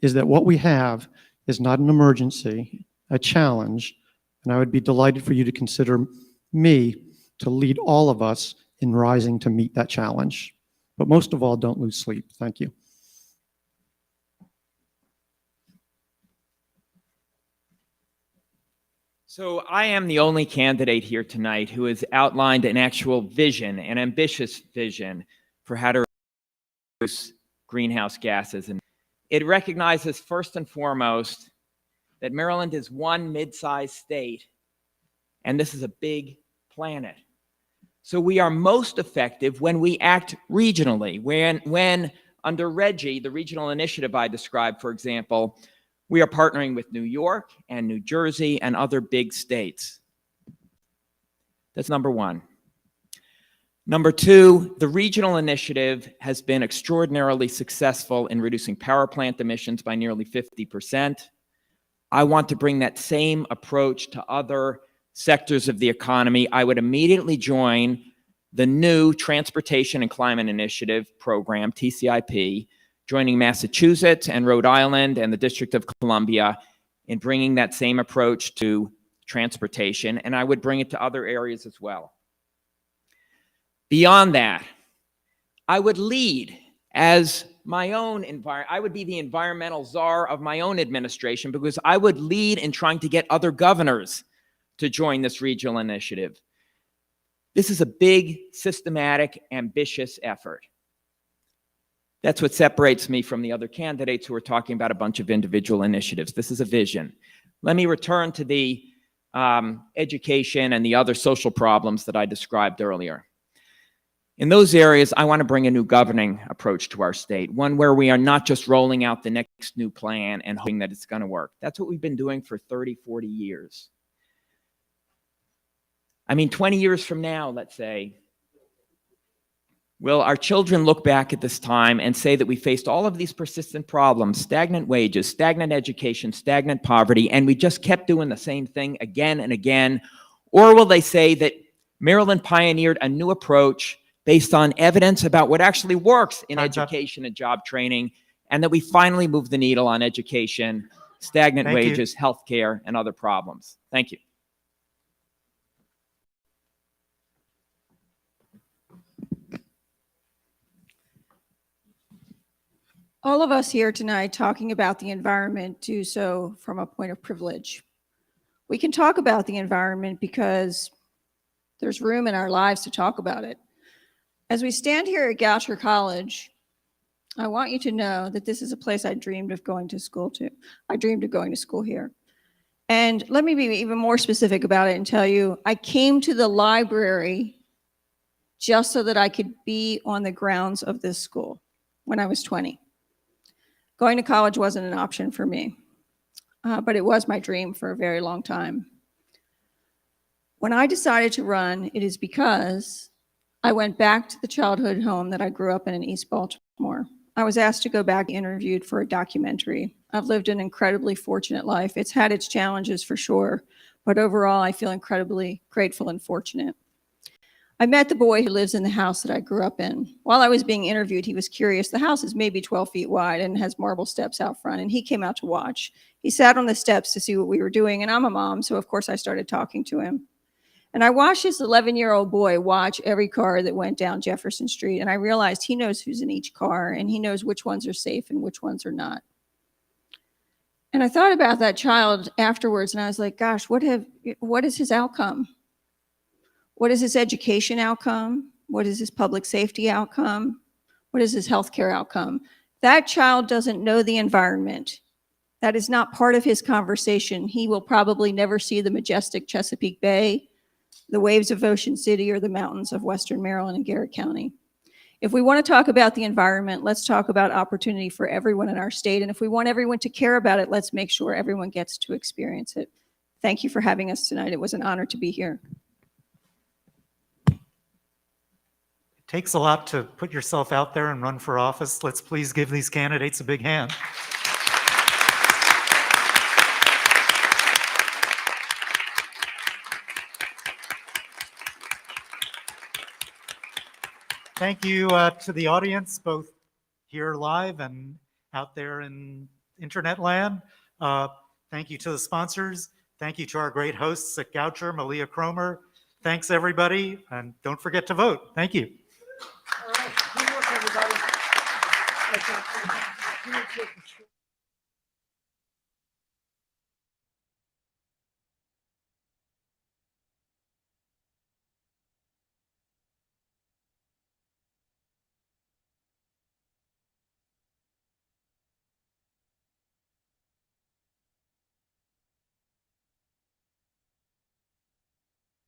is that what we have is not an emergency, a challenge, and I would be delighted for you to consider me to lead all of us in rising to meet that challenge. But most of all, don't lose sleep. Thank you. So I am the only candidate here tonight who has outlined an actual vision, an ambitious vision for how to reduce greenhouse gases. And it recognizes first and foremost that Maryland is one mid-sized state, and this is a big planet. So we are most effective when we act regionally, when under RGGI, the regional initiative I described, for example, we are partnering with New York and New Jersey and other big states. That's number one. Number two, the regional initiative has been extraordinarily successful in reducing power plant emissions by nearly 50%. I want to bring that same approach to other sectors of the economy. I would immediately join the new Transportation and Climate Initiative program, TCIP, joining Massachusetts and Rhode Island and the District of Columbia in bringing that same approach to transportation, and I would bring it to other areas as well. Beyond that, I would lead as my own I would be the environmental czar of my own administration, because I would lead in trying to get other governors to join this regional initiative. This is a big, systematic, ambitious effort. That's what separates me from the other candidates who are talking about a bunch of individual initiatives. This is a vision. Let me return to the education and the other social problems that I described earlier. In those areas, I want to bring a new governing approach to our state, one where we are not just rolling out the next new plan and hoping that it's going to work. That's what we've been doing for 30, 40 years. I mean, 20 years from now, let's say, will our children look back at this time and say that we faced all of these persistent problems, stagnant wages, stagnant education, stagnant poverty, and we just kept doing the same thing again and again? Or will they say that Maryland pioneered a new approach based on evidence about what actually works in education and job training, and that we finally moved the needle on education, stagnant wages, healthcare, and other problems? Thank you. All of us here tonight talking about the environment do so from a point of privilege. We can talk about the environment because there's room in our lives to talk about it. As we stand here at Goucher College, I want you to know that this is a place I dreamed of going to school to. I dreamed of going to school here. And let me be even more specific about it and tell you, I came to the library just so that I could be on the grounds of this school when I was 20. Going to college wasn't an option for me, but it was my dream for a very long time. When I decided to run, it is because I went back to the childhood home that I grew up in East Baltimore. I was asked to go back, interviewed for a documentary. I've lived an incredibly fortunate life. It's had its challenges for sure, but overall I feel incredibly grateful and fortunate. I met the boy who lives in the house that I grew up in. While I was being interviewed, he was curious. The house is maybe 12 feet wide and has marble steps out front, and he came out to watch. He sat on the steps to see what we were doing, and I'm a mom, so of course I started talking to him. And I watched this 11-year-old boy watch every car that went down Jefferson Street, and I realized he knows who's in each car, and he knows which ones are safe and which ones are not. And I thought about that child afterwards, and I was like, gosh, what is his outcome? What is his education outcome? What is his public safety outcome? What is his healthcare outcome? That child doesn't know the environment. That is not part of his conversation. He will probably never see the majestic Chesapeake Bay, the waves of Ocean City, or the mountains of Western Maryland and Garrett County. If we want to talk about the environment, let's talk about opportunity for everyone in our state. And if we want everyone to care about it, let's make sure everyone gets to experience it. Thank you for having us tonight. It was an honor to be here. It takes a lot to put yourself out there and run for office. Let's please give these candidates a big hand. Thank you to the audience, both here live and out there in internet land. Thank you to the sponsors. Thank you to our great hosts at Goucher, Malia Cromer. Thanks, everybody, and don't forget to vote. Thank you. All right, good work, everybody.